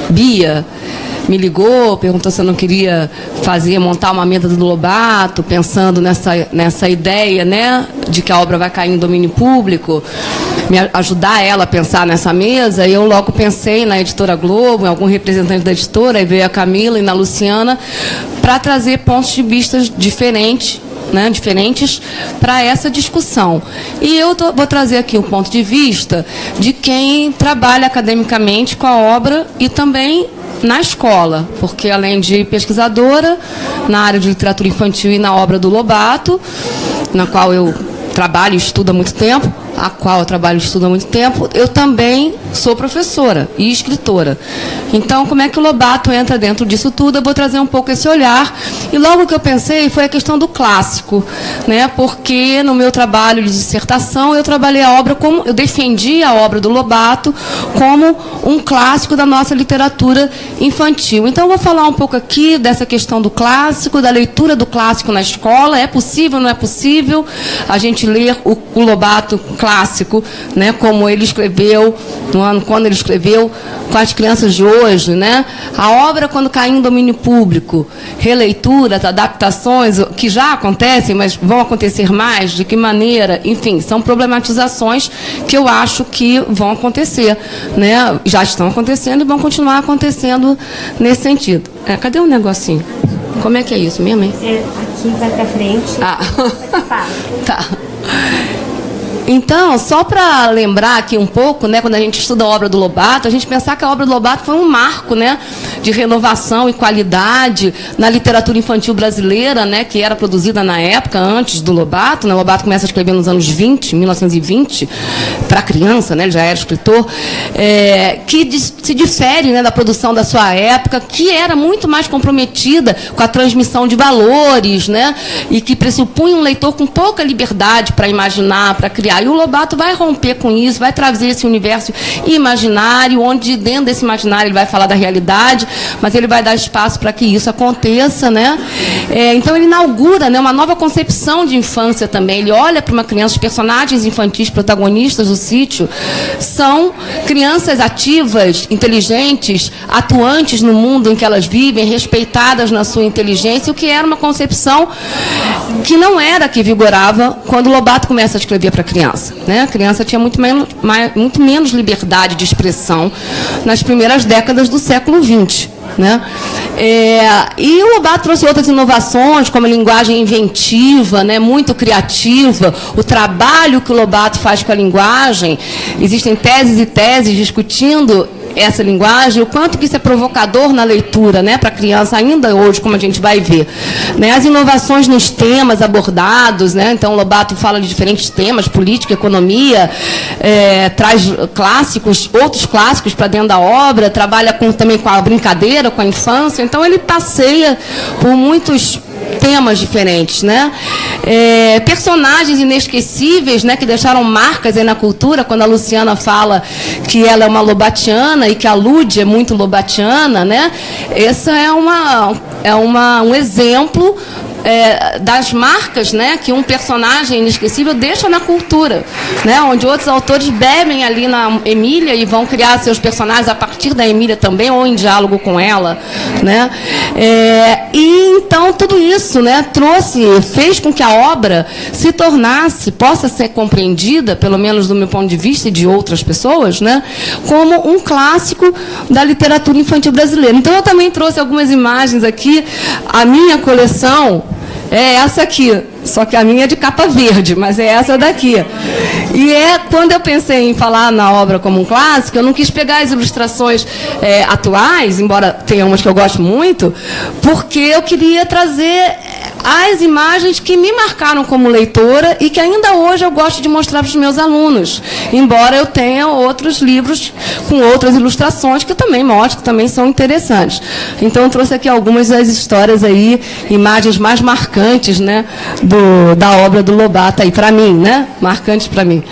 Bia me ligou, perguntou se eu não queria montar uma mesa do Lobato, pensando nessa ideia, né, de que a obra vai cair em domínio público, ajudar ela a pensar nessa mesa, e eu logo pensei na Editora Globo, em algum representante da editora, aí veio a Camila e na Luciana, para trazer pontos de vista diferentes para essa discussão. E eu vou trazer aqui o ponto de vista de quem trabalha academicamente com a obra e também na escola, porque além de pesquisadora na área de literatura infantil e na obra do Lobato, na qual eu trabalho e estudo há muito tempo, eu também sou professora e escritora. Então, como é que o Lobato entra dentro disso tudo? Eu vou trazer um pouco esse olhar. E logo que eu pensei foi a questão do clássico, né? Porque no meu trabalho de dissertação eu defendi a obra do Lobato como um clássico da nossa literatura infantil. Então, eu vou falar um pouco aqui dessa questão do clássico, da leitura do clássico na escola. É possível, não é possível a gente ler o Lobato clássico, né, como ele escreveu, quando ele escreveu com as crianças de hoje, né? A obra, quando cair em domínio público, releituras, adaptações, que já acontecem, mas vão acontecer mais, de que maneira, enfim, são problematizações que eu acho que vão acontecer, né? Já estão acontecendo e vão continuar acontecendo nesse sentido. Cadê o negocinho? Como é que é isso mesmo, hein? Aqui vai para frente. Tá. Então, só para lembrar aqui um pouco, né, quando a gente estuda a obra do Lobato, a gente pensar que a obra do Lobato foi um marco, né, de renovação e qualidade na literatura infantil brasileira, né, que era produzida na época, antes do Lobato. Né, o Lobato começa a escrever nos anos 1920, para criança, né, ele já era escritor, que se difere, né, da produção da sua época, que era muito mais comprometida com a transmissão de valores, né, e que pressupunha um leitor com pouca liberdade para imaginar, para criar. E o Lobato vai romper com isso, vai trazer esse universo imaginário, onde dentro desse imaginário ele vai falar da realidade, mas ele vai dar espaço para que isso aconteça, né? Então ele inaugura, né, uma nova concepção de infância também. Ele olha para uma criança, os personagens infantis protagonistas do sítio são crianças ativas, inteligentes, atuantes no mundo em que elas vivem, respeitadas na sua inteligência, o que era uma concepção que não era que vigorava quando o Lobato começa a escrever para a criança. Né? A criança tinha muito menos liberdade de expressão nas primeiras décadas do século XX. Né? E o Lobato trouxe outras inovações, como a linguagem inventiva, né, muito criativa, o trabalho que o Lobato faz com a linguagem. Existem teses e teses discutindo essa linguagem, o quanto que isso é provocador na leitura, né, para a criança, ainda hoje, como a gente vai ver. Né, as inovações nos temas abordados, né, então o Lobato fala de diferentes temas, política, economia, traz outros clássicos para dentro da obra, trabalha também com a brincadeira, com a infância, então ele passeia por muitos temas diferentes, né? Personagens inesquecíveis, né, que deixaram marcas aí na cultura, quando a Luciana fala que ela é uma lobatiana e que a Lúdia é muito lobatiana, né? Essa é um exemplo das marcas, né, que um personagem inesquecível deixa na cultura, né, onde outros autores bebem ali na Emília e vão criar seus personagens a partir da Emília também, ou em diálogo com ela, né? E então tudo isso, né, fez com que a obra se tornasse, possa ser compreendida, pelo menos do meu ponto de vista e de outras pessoas, né, como um clássico da literatura infantil brasileira. Então eu também trouxe algumas imagens aqui. A minha coleção é essa aqui, só que a minha é de capa verde, mas é essa daqui. E quando eu pensei em falar na obra como um clássico, eu não quis pegar as ilustrações atuais, embora tenha umas que eu gosto muito, porque eu queria trazer as imagens que me marcaram como leitora e que ainda hoje eu gosto de mostrar para os meus alunos, embora eu tenha outros livros com outras ilustrações que eu também mostro, que também são interessantes. Então eu trouxe aqui algumas das histórias aí, imagens mais marcantes, né, da obra do Lobato aí, para mim, né, marcantes para mim.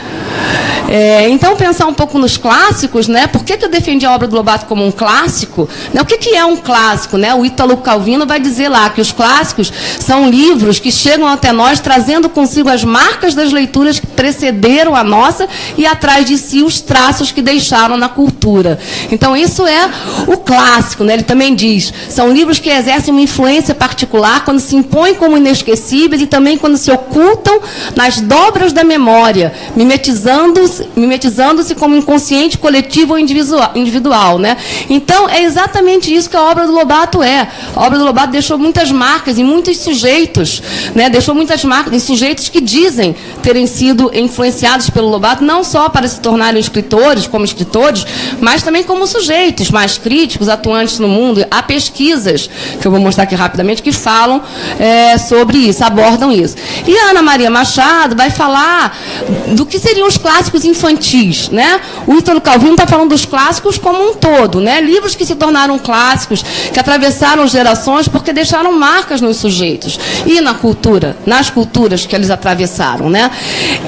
Então, pensar um pouco nos clássicos, né? Por que eu defendi a obra do Lobato como um clássico? Né? O que é um clássico? Né? O Ítalo Calvino vai dizer lá que os clássicos são livros que chegam até nós trazendo consigo as marcas das leituras que precederam a nossa e atrás de si os traços que deixaram na cultura. Então, isso é o clássico, né? Ele também diz, são livros que exercem uma influência particular quando se impõem como inesquecíveis e também quando se ocultam nas dobras da memória, mimetizando-se como inconsciente coletivo ou individual, né? Então, é exatamente isso que a obra do Lobato é. A obra do Lobato deixou muitas marcas em muitos sujeitos, né? Deixou muitas marcas em sujeitos que dizem terem sido influenciados pelo Lobato, não só para se tornarem escritores, como escritores, mas também como sujeitos mais críticos, atuantes no mundo. Há pesquisas, que eu vou mostrar aqui rapidamente, que falam sobre isso, abordam isso. E a Ana Maria Machado vai falar do que seriam os clássicos infantis, né? O Ítalo Calvino está falando dos clássicos como um todo, né? Livros que se tornaram clássicos, que atravessaram gerações porque deixaram marcas nos sujeitos e na cultura, nas culturas que eles atravessaram, né?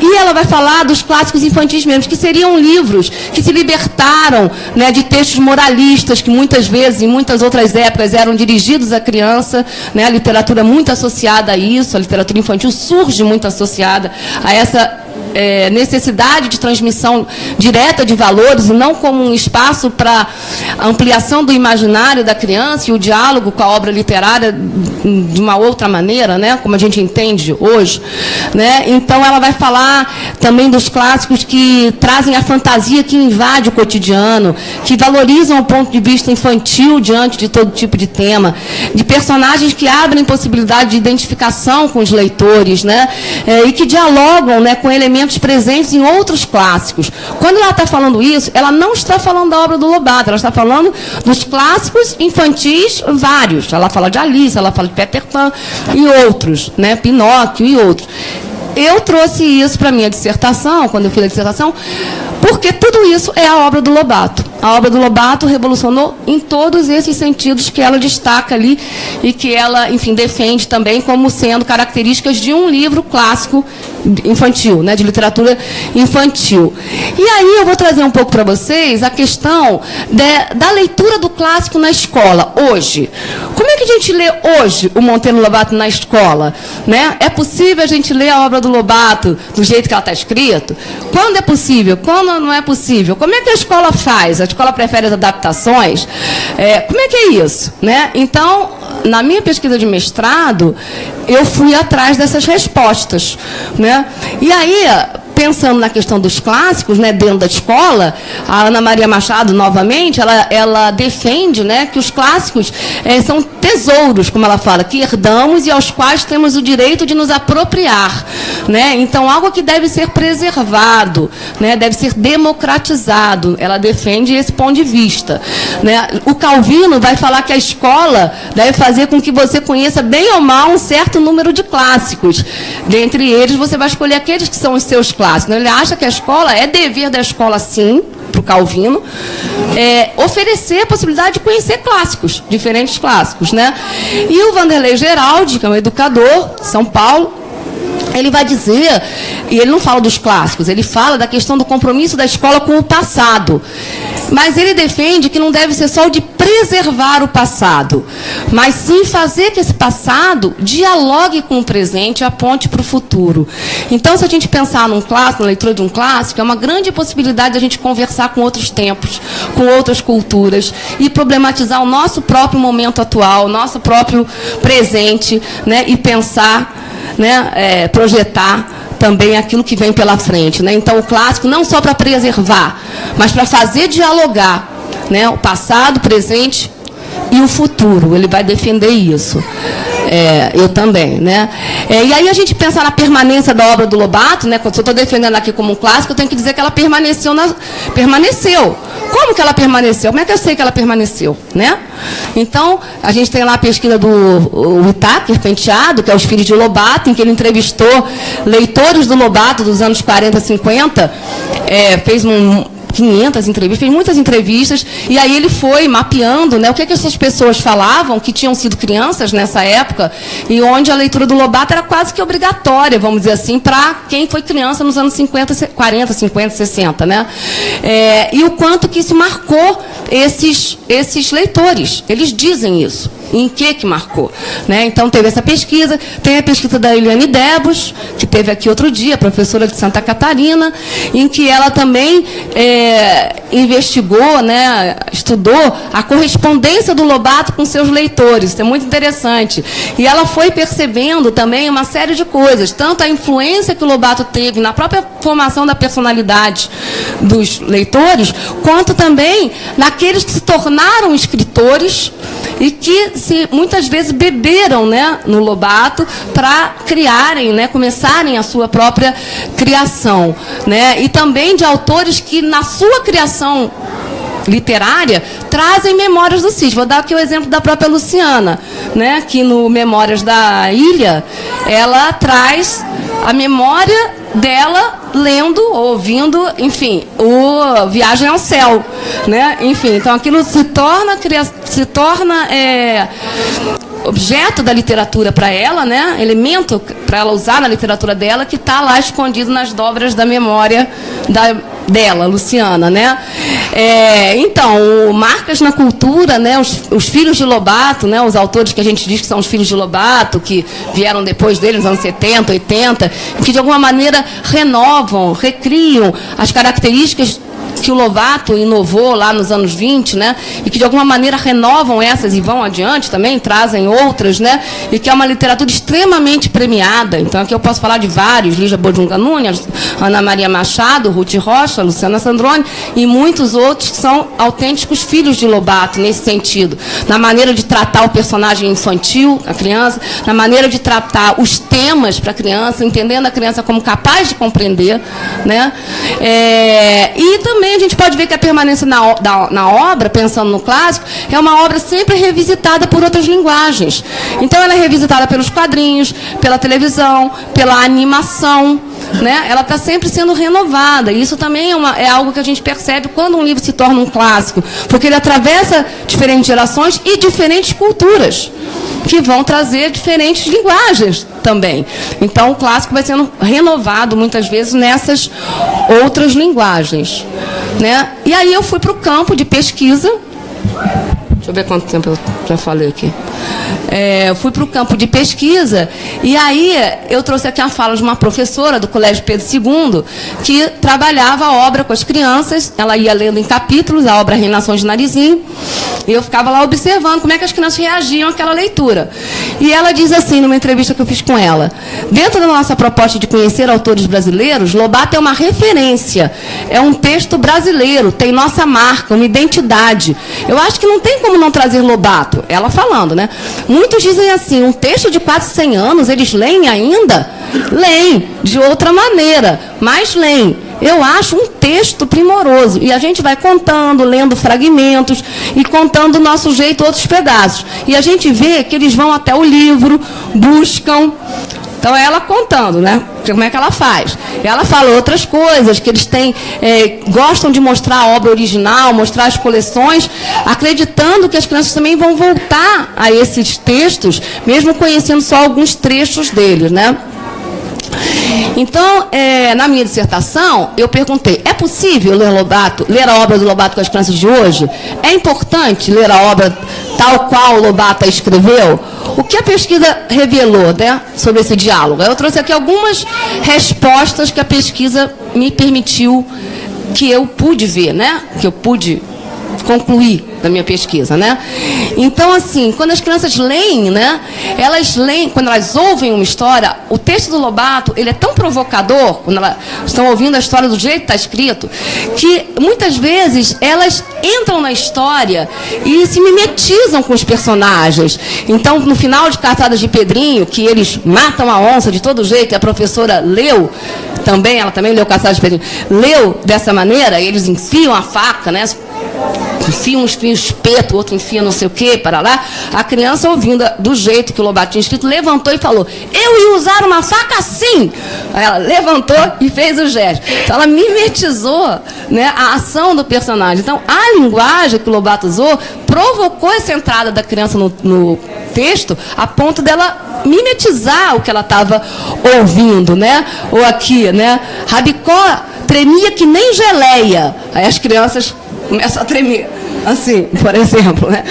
E ela vai falar dos clássicos infantis mesmo, que seriam livros que se libertaram, né, de textos moralistas que muitas vezes, em muitas outras épocas, eram dirigidos à criança, né? A literatura muito associada a isso, a literatura infantil surge muito associada a essa necessidade de transmissão direta de valores e não como um espaço para ampliação do imaginário da criança e o diálogo com a obra literária de uma outra maneira, né, como a gente entende hoje, né? Então ela vai falar também dos clássicos que trazem a fantasia que invade o cotidiano, que valorizam o ponto de vista infantil diante de todo tipo de tema, de personagens que abrem possibilidade de identificação com os leitores, né, e que dialogam, né, com elementos presentes em outros clássicos. Quando ela está falando isso, ela não está falando da obra do Lobato, ela está falando dos clássicos infantis vários. Ela fala de Alice, ela fala de Peter Pan e outros, né, Pinóquio e outros. Eu trouxe isso para a minha dissertação, quando eu fiz a dissertação, porque tudo isso é a obra do Lobato. A obra do Lobato revolucionou em todos esses sentidos que ela destaca ali e que ela, enfim, defende também como sendo características de um livro clássico infantil, né, de literatura infantil. E aí eu vou trazer um pouco para vocês a questão da leitura do clássico na escola, hoje. Como é que a gente lê hoje o Monteiro Lobato na escola? Né? É possível a gente ler a obra do Lobato do jeito que ela está escrita? Quando é possível? Quando não é possível? Como é que a escola faz? A escola prefere as adaptações? Como é que é isso? Né? Então, na minha pesquisa de mestrado, eu fui atrás dessas respostas, né? E aí, pensando na questão dos clássicos, né, dentro da escola, a Ana Maria Machado, novamente, ela defende, né, que os clássicos são tesouros, como ela fala, que herdamos e aos quais temos o direito de nos apropriar. Né? Então, algo que deve ser preservado, né, deve ser democratizado. Ela defende esse ponto de vista. Né? O Calvino vai falar que a escola deve fazer com que você conheça bem ou mal um certo número de clássicos. Dentre eles, você vai escolher aqueles que são os seus clássicos. Ele acha que a escola, é dever da escola, sim, para o Calvino, oferecer a possibilidade de conhecer clássicos, diferentes clássicos. Né? E o Vanderlei Geraldi, que é um educador de São Paulo, ele vai dizer, e ele não fala dos clássicos, ele fala da questão do compromisso da escola com o passado. Mas ele defende que não deve ser só o de preservar o passado, mas sim fazer que esse passado dialogue com o presente e aponte para o futuro. Então, se a gente pensar num clássico, na leitura de um clássico, é uma grande possibilidade de a gente conversar com outros tempos, com outras culturas, e problematizar o nosso próprio momento atual, o nosso próprio presente, né, e pensar, né, projetar também aquilo que vem pela frente, né? Então, o clássico não só para preservar, mas para fazer dialogar, né, o passado, o presente e o futuro. Ele vai defender isso. Eu também, né? E aí a gente pensa na permanência da obra do Lobato, né? Quando eu estou defendendo aqui como um clássico, eu tenho que dizer que ela permaneceu. Como que ela permaneceu? Como é que eu sei que ela permaneceu, né? Então, a gente tem lá a pesquisa do Itaker Penteado, que é Os Filhos de Lobato, em que ele entrevistou leitores do Lobato dos anos 40, 50, fez 500 entrevistas, fez muitas entrevistas, e aí ele foi mapeando, né, o que essas pessoas falavam, que tinham sido crianças nessa época, e onde a leitura do Lobato era quase que obrigatória, vamos dizer assim, para quem foi criança nos anos 40, 50, 60, né? E o quanto que isso marcou esses leitores. Eles dizem isso. Em que marcou, né? Então, teve essa pesquisa, tem a pesquisa da Eliane Debus, que teve aqui outro dia, professora de Santa Catarina, em que ela também investigou, né, estudou a correspondência do Lobato com seus leitores. Isso é muito interessante. E ela foi percebendo também uma série de coisas, tanto a influência que o Lobato teve na própria formação da personalidade dos leitores, quanto também naqueles que se tornaram escritores e que muitas vezes beberam, né, no Lobato para criarem, né, começarem a sua própria criação, né, e também de autores que na sua criação literária trazem memórias do sítio. Vou dar aqui o exemplo da própria Luciana, né, que no Memórias da Ilha ela traz a memória dela lendo, ouvindo, enfim, o Viagem ao Céu, né? Enfim, então aquilo se torna objeto da literatura para ela, né? Elemento para ela usar na literatura dela, que está lá escondido nas dobras da memória dela, Luciana, né? Então, marcas na cultura, né? Os filhos de Lobato, né? Os autores que a gente diz que são os filhos de Lobato, que vieram depois dele, nos anos 70, 80, que de alguma maneira renovam, recriam as características que o Lobato inovou lá nos anos 20, né? E que de alguma maneira renovam essas e vão adiante também, trazem outras, né? E que é uma literatura extremamente premiada. Então aqui eu posso falar de vários, Lígia Bodunga Nunes, Ana Maria Machado, Ruth Rocha, Luciana Sandrone e muitos outros que são autênticos filhos de Lobato nesse sentido, na maneira de tratar o personagem infantil, a criança, na maneira de tratar os temas para a criança, entendendo a criança como capaz de compreender, né? E também a gente pode ver que a permanência na obra, pensando no clássico, é uma obra sempre revisitada por outras linguagens. Então, ela é revisitada pelos quadrinhos, pela televisão, pela animação, né? Ela está sempre sendo renovada. E isso também é algo que a gente percebe quando um livro se torna um clássico, porque ele atravessa diferentes gerações e diferentes culturas, que vão trazer diferentes linguagens também. Então, o clássico vai sendo renovado, muitas vezes, nessas outras linguagens, né? E aí eu fui para o campo de pesquisa. Deixa eu ver quanto tempo eu já falei aqui. Fui para o campo de pesquisa e aí eu trouxe aqui a fala de uma professora do Colégio Pedro II que trabalhava a obra com as crianças. Ela ia lendo em capítulos a obra Reinações de Narizinho e eu ficava lá observando como é que as crianças reagiam àquela leitura. E ela diz assim, numa entrevista que eu fiz com ela: dentro da nossa proposta de conhecer autores brasileiros, Lobato é uma referência, é um texto brasileiro, tem nossa marca, uma identidade. Eu acho que não tem como não trazer Lobato. Ela falando, né? Muitos dizem assim, um texto de quase 100 anos, eles leem ainda? Leem, de outra maneira, mas leem. Eu acho um texto primoroso. E a gente vai contando, lendo fragmentos e contando do nosso jeito outros pedaços. E a gente vê que eles vão até o livro, buscam. Então, é ela contando, né? Como é que ela faz? Ela fala outras coisas, que eles têm, gostam de mostrar a obra original, mostrar as coleções, acreditando que as crianças também vão voltar a esses textos, mesmo conhecendo só alguns trechos deles, né? Então, na minha dissertação, eu perguntei, é possível ler a obra do Lobato com as crianças de hoje? É importante ler a obra tal qual o Lobato a escreveu? O que a pesquisa revelou, né, sobre esse diálogo? Eu trouxe aqui algumas respostas que a pesquisa me permitiu, que eu pude ver, né, que eu pude concluir da minha pesquisa, né? Então, assim, quando as crianças leem, né, elas leem, quando elas ouvem uma história, o texto do Lobato, ele é tão provocador, quando elas estão ouvindo a história do jeito que está escrito, que muitas vezes elas entram na história e se mimetizam com os personagens. Então, no final de Caçadas de Pedrinho, que eles matam a onça de todo jeito, e a professora leu também, ela também leu Caçadas de Pedrinho, leu dessa maneira, eles enfiam a faca, né? Enfia um espeto, outro enfia não sei o que, para lá. A criança, ouvindo do jeito que o Lobato tinha escrito, levantou e falou, eu ia usar uma faca assim. Aí ela levantou e fez o gesto. Então, ela mimetizou, né, a ação do personagem. Então, a linguagem que o Lobato usou provocou essa entrada da criança no texto, a ponto dela mimetizar o que ela estava ouvindo, né? Ou aqui, né? Rabicó tremia que nem geleia. Aí as crianças começa a tremer, assim, por exemplo, né?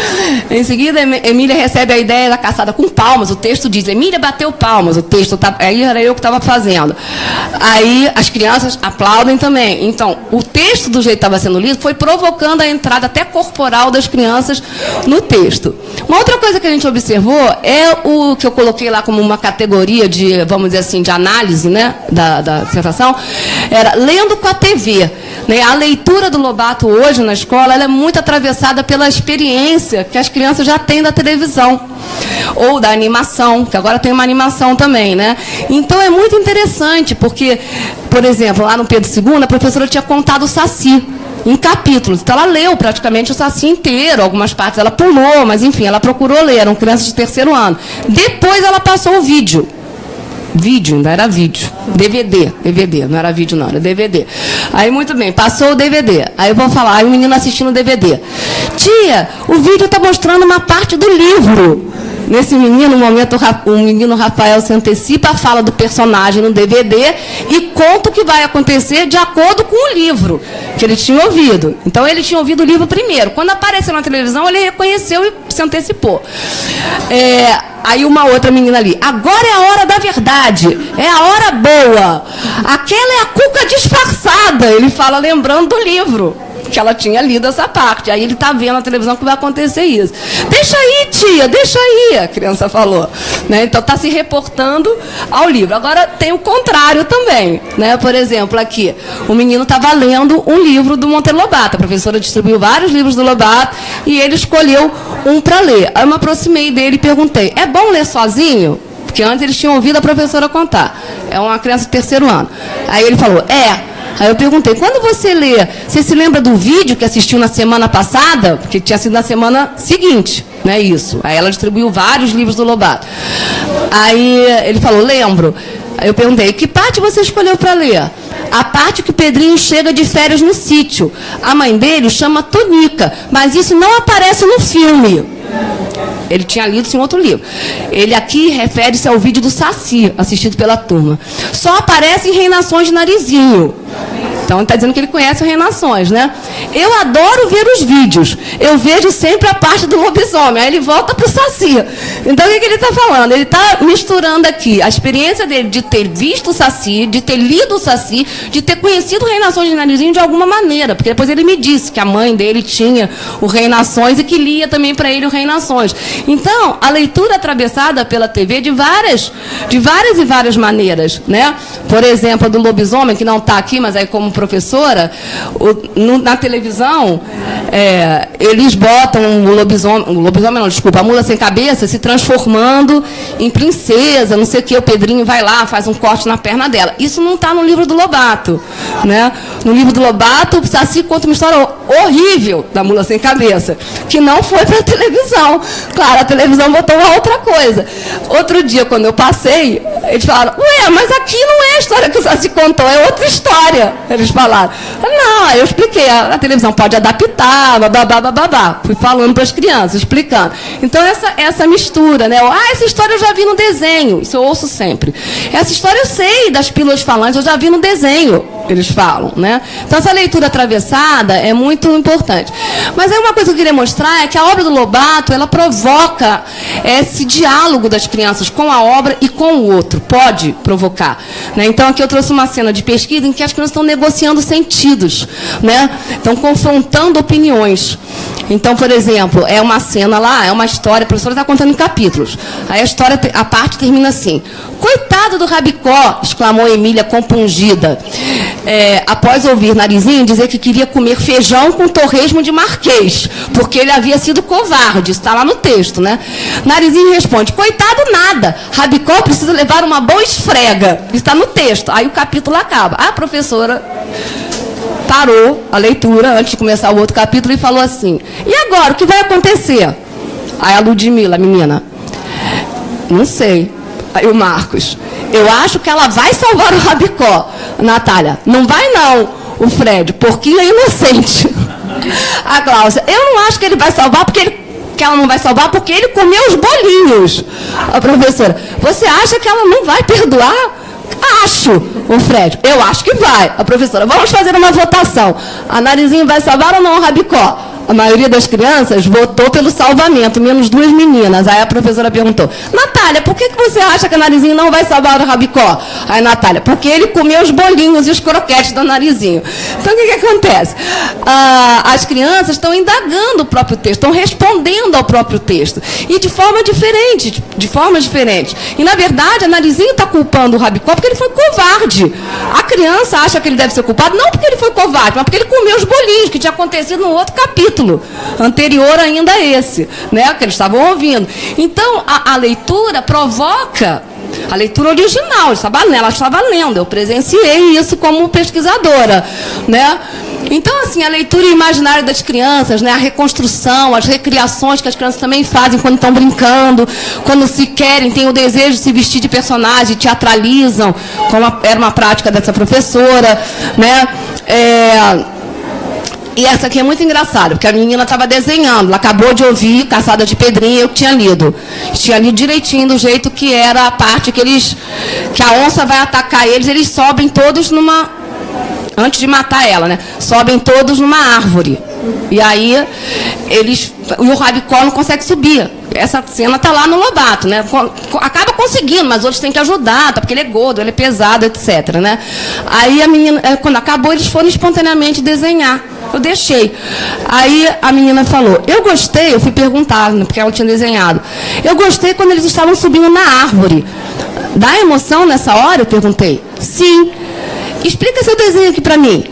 Em seguida, Emília recebe a ideia da caçada com palmas. O texto diz, Emília bateu palmas. O texto tá, aí era eu que estava fazendo. Aí as crianças aplaudem também. Então, o texto do jeito que estava sendo lido foi provocando a entrada até corporal das crianças no texto. Uma outra coisa que a gente observou é o que eu coloquei lá como uma categoria de, vamos dizer assim, de análise, né, da dissertação, era lendo com a TV. Né? A leitura do Lobato hoje na escola, ela é muito atravessada pela experiência que as crianças já têm da televisão ou da animação, que agora tem uma animação também, né? Então é muito interessante, porque, por exemplo, lá no Pedro II, a professora tinha contado o Saci em capítulos. Então, ela leu praticamente o Saci inteiro, algumas partes ela pulou, mas, enfim, ela procurou ler, eram crianças de 3º ano. Depois, ela passou o vídeo. Vídeo, ainda era vídeo. DVD, não era vídeo, não, era DVD. Aí, muito bem, passou o DVD. Aí eu vou falar, aí o menino assistindo o DVD. Tia, o vídeo está mostrando uma parte do livro. Nesse menino, no momento, o menino Rafael se antecipa a fala do personagem no DVD e conta o que vai acontecer de acordo com o livro que ele tinha ouvido. Então, ele tinha ouvido o livro primeiro. Quando apareceu na televisão, ele reconheceu e se antecipou. Aí uma outra menina ali, agora é a hora da verdade, é a hora boa. Aquela é a Cuca disfarçada, ele fala lembrando do livro, que ela tinha lido essa parte. Aí ele está vendo na televisão que vai acontecer isso. Deixa aí, tia, deixa aí, a criança falou. Né? Então está se reportando ao livro. Agora tem o contrário também. Né? Por exemplo, aqui, o menino estava lendo um livro do Monteiro Lobato. A professora distribuiu vários livros do Lobato e ele escolheu um para ler. Aí eu me aproximei dele e perguntei, é bom ler sozinho? Porque antes eles tinham ouvido a professora contar. É uma criança de 3º ano. Aí ele falou, Aí eu perguntei, quando você lê, você se lembra do vídeo que assistiu na semana passada? Porque tinha sido na semana seguinte, não é isso? Aí ela distribuiu vários livros do Lobato. Aí ele falou, lembro. Aí eu perguntei, que parte você escolheu para ler? A parte que o Pedrinho chega de férias no sítio. A mãe dele chama Tonica, mas isso não aparece no filme. Ele tinha lido isso em outro livro. Ele aqui refere-se ao vídeo do Saci, assistido pela turma. Só aparece em Reinações de Narizinho. Então, ele está dizendo que ele conhece o Reinações, né? Eu adoro ver os vídeos. Eu vejo sempre a parte do lobisomem. Aí ele volta para o Saci. Então, o que ele está falando? Ele está misturando aqui a experiência dele de ter visto o Saci, de ter lido o Saci, de ter conhecido o Reinações de Narizinho de alguma maneira. Porque depois ele me disse que a mãe dele tinha o Reinações e que lia também para ele o Reinações. Então, a leitura atravessada pela TV de várias e várias maneiras, né? Por exemplo, a do lobisomem, que não está aqui, mas aí como professora, na televisão, eles botam a mula sem cabeça se transformando em princesa, não sei o que, o Pedrinho vai lá, faz um corte na perna dela. Isso não está no livro do Lobato, né? No livro do Lobato, o Saci conta uma história horrível da mula sem cabeça, que não foi para a televisão. Claro, a televisão botou uma outra coisa. Outro dia, quando eu passei, eles falaram, mas aqui não é a história que o Saci contou, é outra história. Eles eles falaram. Não, eu expliquei, a televisão pode adaptar, babá. Fui falando para as crianças, explicando. Então, essa mistura, né? Essa história eu já vi no desenho, isso eu ouço sempre. Essa história eu sei das pílulas falantes, eu já vi no desenho, eles falam, né? Então, essa leitura atravessada é muito importante. Mas aí uma coisa que eu queria mostrar é que a obra do Lobato, ela provoca esse diálogo das crianças com a obra e com o outro, pode provocar, né? Então, aqui eu trouxe uma cena de pesquisa em que as crianças estão negociando sentidos, né? Estão confrontando opiniões. Então, por exemplo, é uma cena lá, é uma história, a professora está contando em capítulos. Aí a parte termina assim: coitado do Rabicó, exclamou Emília compungida, após ouvir Narizinho dizer que queria comer feijão com torresmo de Marquês, porque ele havia sido covarde. Isso está lá no texto, né? Narizinho responde: coitado nada, Rabicó precisa levar uma boa esfrega. Isso está no texto. Aí o capítulo acaba. A professora parou a leitura antes de começar o outro capítulo e falou assim: e agora, o que vai acontecer? Aí a Ludmila, a menina: não sei. Aí o Marcos: eu acho que ela vai salvar o Rabicó. Natália: não vai não, o Fred, porquinho é inocente. A Cláudia: eu não acho que ele vai salvar que ela não vai salvar porque ele comeu os bolinhos. A professora: você acha que ela não vai perdoar? Acho. O Fred: eu acho que vai. A professora: vamos fazer uma votação. A Narizinho vai salvar ou não o Rabicó? A maioria das crianças votou pelo salvamento, menos 2 meninas. Aí a professora perguntou: Natália, por que você acha que a Narizinho não vai salvar o Rabicó? Aí Natália: porque ele comeu os bolinhos e os croquetes do Narizinho. Então, o que acontece? As crianças estão indagando o próprio texto, estão respondendo ao próprio texto. E de forma diferente, E, na verdade, a Narizinho está culpando o Rabicó porque ele foi covarde. A criança acha que ele deve ser culpado não porque ele foi covarde, mas porque ele comeu os bolinhos, que tinha acontecido no outro capítulo anterior ainda a esse, né, que eles estavam ouvindo. Então, a leitura provoca, a leitura original, ela estava lendo, eu presenciei isso como pesquisadora, né? Então, assim, a leitura imaginária das crianças, né, a reconstrução, as recriações que as crianças também fazem quando estão brincando, quando se querem, têm o desejo de se vestir de personagem, teatralizam, como era uma prática dessa professora, né? E essa aqui é muito engraçada, porque a menina estava desenhando, ela acabou de ouvir Caçada de Pedrinha, eu tinha lido. Tinha lido direitinho do jeito que era a parte que a onça vai atacar eles sobem todos numa... Antes de matar ela, né? Sobem todos numa árvore. E aí, o Rabicó não consegue subir. Essa cena está lá no Lobato, né? Acaba conseguindo, mas outros têm que ajudar, tá? Porque ele é gordo, ele é pesado, etc, né? Aí a menina, quando acabou, eles foram espontaneamente desenhar. Eu deixei. Aí a menina falou: eu gostei, eu fui perguntar, né, porque ela tinha desenhado. Eu gostei quando eles estavam subindo na árvore. Dá emoção nessa hora? Eu perguntei. Sim. Explica seu desenho aqui para mim.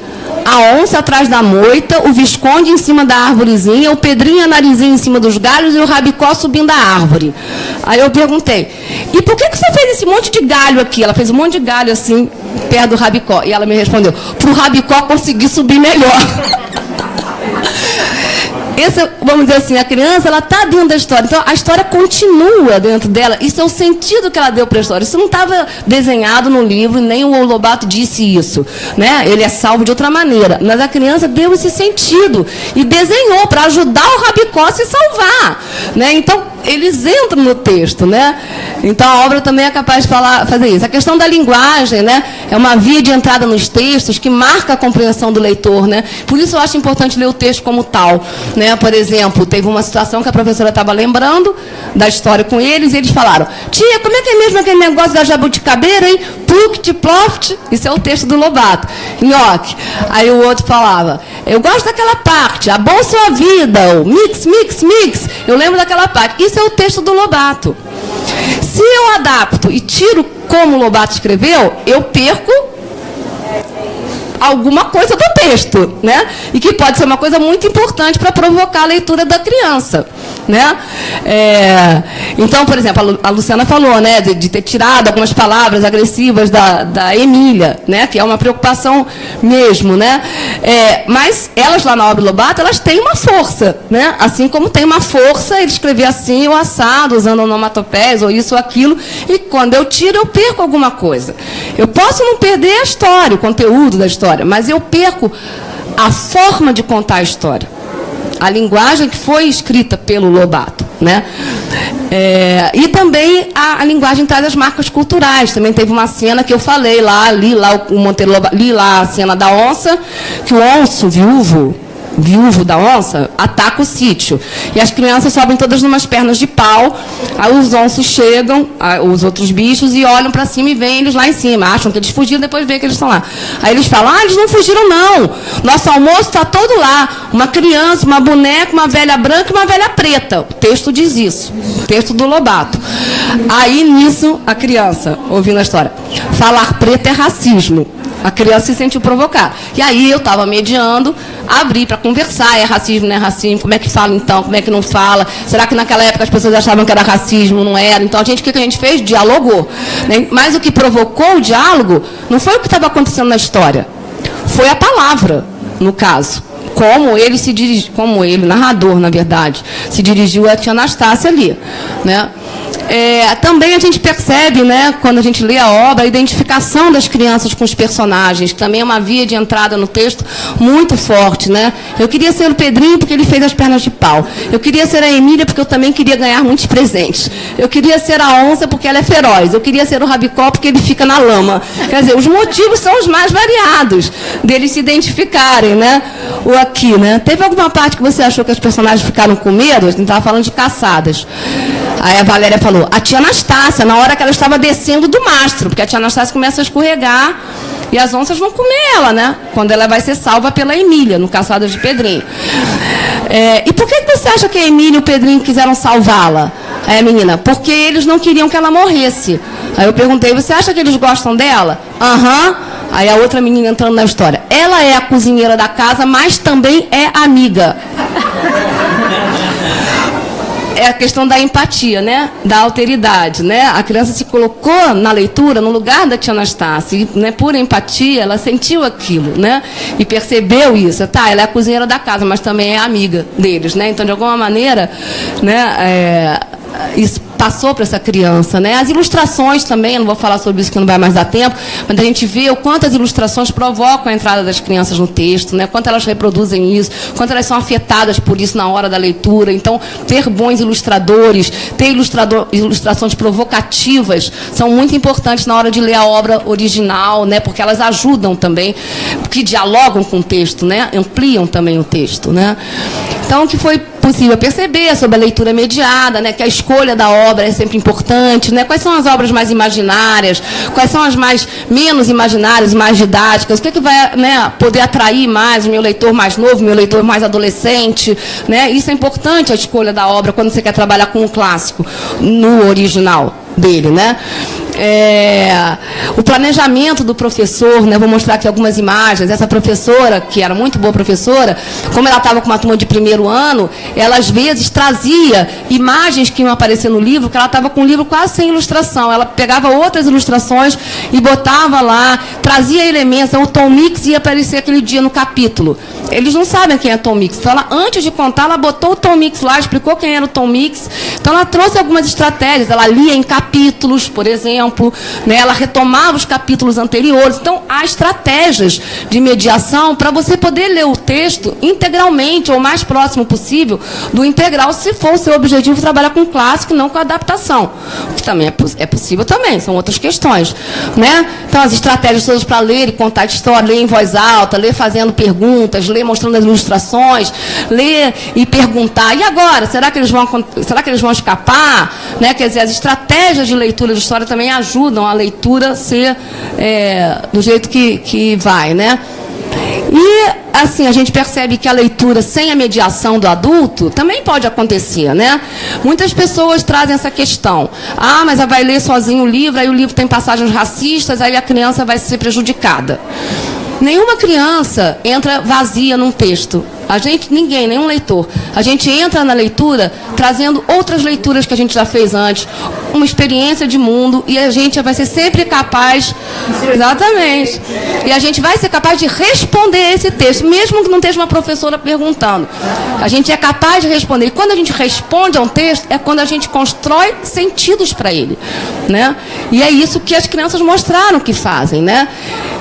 A onça atrás da moita, o Visconde em cima da árvorezinha, o Pedrinho e a Narizinho em cima dos galhos e o Rabicó subindo a árvore. Aí eu perguntei: e por que você fez esse monte de galho aqui? Ela fez um monte de galho assim, perto do Rabicó. E ela me respondeu: para o Rabicó conseguir subir melhor. Vamos dizer assim, a criança, ela está dentro da história. Então, a história continua dentro dela. Isso é o sentido que ela deu para a história. Isso não estava desenhado no livro, nem o Lobato disse isso, né? Ele é salvo de outra maneira. Mas a criança deu esse sentido e desenhou para ajudar o Rabicó a se salvar, né? Então, eles entram no texto, né? Então, a obra também é capaz de fazer isso. A questão da linguagem, né? É uma via de entrada nos textos que marca a compreensão do leitor, né? Por isso eu acho importante ler o texto como tal, né? Por exemplo, teve uma situação que a professora estava lembrando da história com eles e eles falaram: tia, como é que é mesmo aquele negócio da jabuticabeira, hein? Plukt, ploft. Isso é o texto do Lobato. Nhoque. Aí o outro falava: eu gosto daquela parte, a bolsa ou a vida, o mix, mix, mix. Eu lembro daquela parte. Isso é o texto do Lobato. Se eu adapto e tiro como o Lobato escreveu, eu perco alguma coisa do texto, né? E que pode ser uma coisa muito importante para provocar a leitura da criança, né? Então, por exemplo, a Luciana falou, né, de ter tirado algumas palavras agressivas da Emília, né, que é uma preocupação mesmo, né? Mas elas lá na obra do Lobato, elas têm uma força, né? Assim como tem uma força ele escrever assim ou assado, usando onomatopeias ou isso ou aquilo, e quando eu tiro, eu perco alguma coisa. Eu posso não perder a história, o conteúdo da história, história, mas eu perco a forma de contar a história, a linguagem que foi escrita pelo Lobato, né? E também a linguagem traz as marcas culturais. Também teve uma cena que eu falei lá, li lá o Monteiro Lobato, li lá a cena da onça, que o onço viúvo da onça, ataca o sítio. E as crianças sobem todas numas pernas de pau, aí os onços chegam, os outros bichos, e olham para cima e veem eles lá em cima. Acham que eles fugiram, depois veem que eles estão lá. Aí eles falam, eles não fugiram não. Nosso almoço está todo lá. Uma criança, uma boneca, uma velha branca e uma velha preta. O texto diz isso. O texto do Lobato. Aí, nisso, a criança, ouvindo a história, falar preto é racismo. A criança se sentiu provocada. E aí eu estava mediando, abri para conversar, é racismo, não é racismo, como é que fala então, como é que não fala, será que naquela época as pessoas achavam que era racismo, não era? Então, o que a gente fez? Dialogou. Né? Mas o que provocou o diálogo não foi o que estava acontecendo na história, foi a palavra, no caso. Como ele se dirigiu, como ele, narrador, na verdade, se dirigiu a tia Anastácia ali, né? Também a gente percebe, né, quando a gente lê a obra, a identificação das crianças com os personagens, que também é uma via de entrada no texto muito forte, né? Eu queria ser o Pedrinho porque ele fez as pernas de pau. Eu queria ser a Emília porque eu também queria ganhar muitos presentes. Eu queria ser a onça porque ela é feroz. Eu queria ser o Rabicó porque ele fica na lama. Quer dizer, os motivos são os mais variados deles se identificarem, né? Ou aqui, né? Teve alguma parte que você achou que os personagens ficaram com medo? A gente estava falando de caçadas. Aí a Valéria falou, a tia Anastácia, na hora que ela estava descendo do mastro, porque a tia Anastácia começa a escorregar e as onças vão comer ela, né? Quando ela vai ser salva pela Emília, no Caçadas de Pedrinho. E por que você acha que a Emília e o Pedrinho quiseram salvá-la? Aí a menina, porque eles não queriam que ela morresse. Aí eu perguntei, você acha que eles gostam dela? Aham. Aí a outra menina entrando na história, ela é a cozinheira da casa, mas também é amiga. É a questão da empatia, né? Da alteridade, né? A criança se colocou na leitura no lugar da tia Anastácia, e, né, por empatia, ela sentiu aquilo, né? E percebeu isso. Tá, ela é a cozinheira da casa, mas também é amiga deles, né? Então, de alguma maneira, né, isso passou para essa criança, né? As ilustrações também, eu não vou falar sobre isso que não vai mais dar tempo, mas a gente vê o quanto as ilustrações provocam a entrada das crianças no texto, né? Quanto elas reproduzem isso, quanto elas são afetadas por isso na hora da leitura. Então, ter bons ilustradores, ter ilustrações provocativas são muito importantes na hora de ler a obra original, né? Porque elas ajudam também, que dialogam com o texto, né? Ampliam também o texto, né? Então, o que foi possível perceber sobre a leitura mediada, né, que a escolha da obra é sempre importante, né, quais são as obras mais imaginárias, quais são as menos imaginárias, mais didáticas, o que vai, né, poder atrair mais o meu leitor mais novo, o meu leitor mais adolescente, né, isso é importante, a escolha da obra, quando você quer trabalhar com um clássico, no original dele, né? O planejamento do professor, né? Vou mostrar aqui algumas imagens. Essa professora, que era muito boa professora, como ela estava com uma turma de primeiro ano, ela às vezes trazia imagens que iam aparecer no livro, que ela estava com o livro quase sem ilustração. Ela pegava outras ilustrações e botava lá, trazia elementos. O Tom Mix ia aparecer aquele dia no capítulo. Eles não sabem quem é Tom Mix. Então, ela, antes de contar, ela botou o Tom Mix lá, explicou quem era o Tom Mix. Então, ela trouxe algumas estratégias. Ela lia em capítulos, por exemplo, né? Ela retomava os capítulos anteriores. Então, há estratégias de mediação para você poder ler o texto integralmente, ou o mais próximo possível do integral, se for o seu objetivo trabalhar com clássico e não com adaptação. O que também é possível também, são outras questões, né? Então, as estratégias todas para ler e contar a história, ler em voz alta, ler fazendo perguntas, ler mostrando as ilustrações, ler e perguntar, e agora? Será que eles vão escapar? Né? Quer dizer, as estratégias de leitura de história também ajudam a leitura ser do jeito que vai, né? E, assim, a gente percebe que a leitura sem a mediação do adulto também pode acontecer, né? Muitas pessoas trazem essa questão. Ah, mas ela vai ler sozinho o livro, aí o livro tem passagens racistas, aí a criança vai ser prejudicada. Nenhuma criança entra vazia num texto. Ninguém, nenhum leitor. A gente entra na leitura trazendo outras leituras que a gente já fez antes, uma experiência de mundo, e a gente vai ser sempre capaz, exatamente, e a gente vai ser capaz de responder esse texto, mesmo que não esteja uma professora perguntando. A gente é capaz de responder. E quando a gente responde a um texto, é quando a gente constrói sentidos para ele, né? E é isso que as crianças mostraram que fazem, né?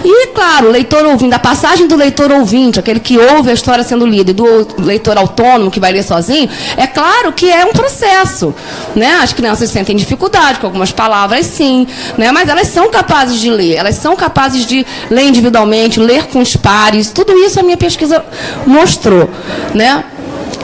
E, claro, o leitor ouvinte, a passagem do leitor ouvinte, aquele que ouve a história sendo lida, e do leitor autônomo, que vai ler sozinho, é claro que é um processo, né? As crianças sentem dificuldade com algumas palavras, sim, né? Mas elas são capazes de ler, elas são capazes de ler individualmente, ler com os pares, tudo isso a minha pesquisa mostrou, né?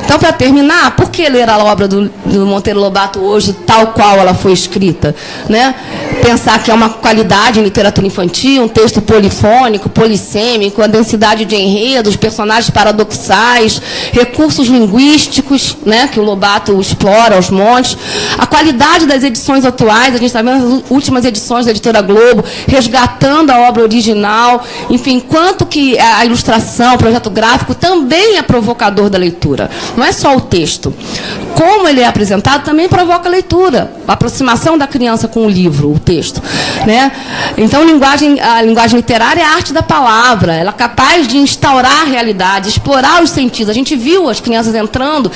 Então, para terminar, por que ler a obra do Monteiro Lobato hoje, tal qual ela foi escrita? Né? Pensar que é uma qualidade em literatura infantil, um texto polifônico, polissêmico, a densidade de enredos, personagens paradoxais, recursos linguísticos, né, que o Lobato explora aos montes, a qualidade das edições atuais, a gente está vendo as últimas edições da Editora Globo, resgatando a obra original, enfim, quanto que a ilustração, o projeto gráfico também é provocador da leitura. Não é só o texto. Como ele é apresentado, também provoca leitura. A aproximação da criança com o livro, o texto. Né? Então, a linguagem literária é a arte da palavra. Ela é capaz de instaurar a realidade, explorar os sentidos. A gente viu as crianças entrando,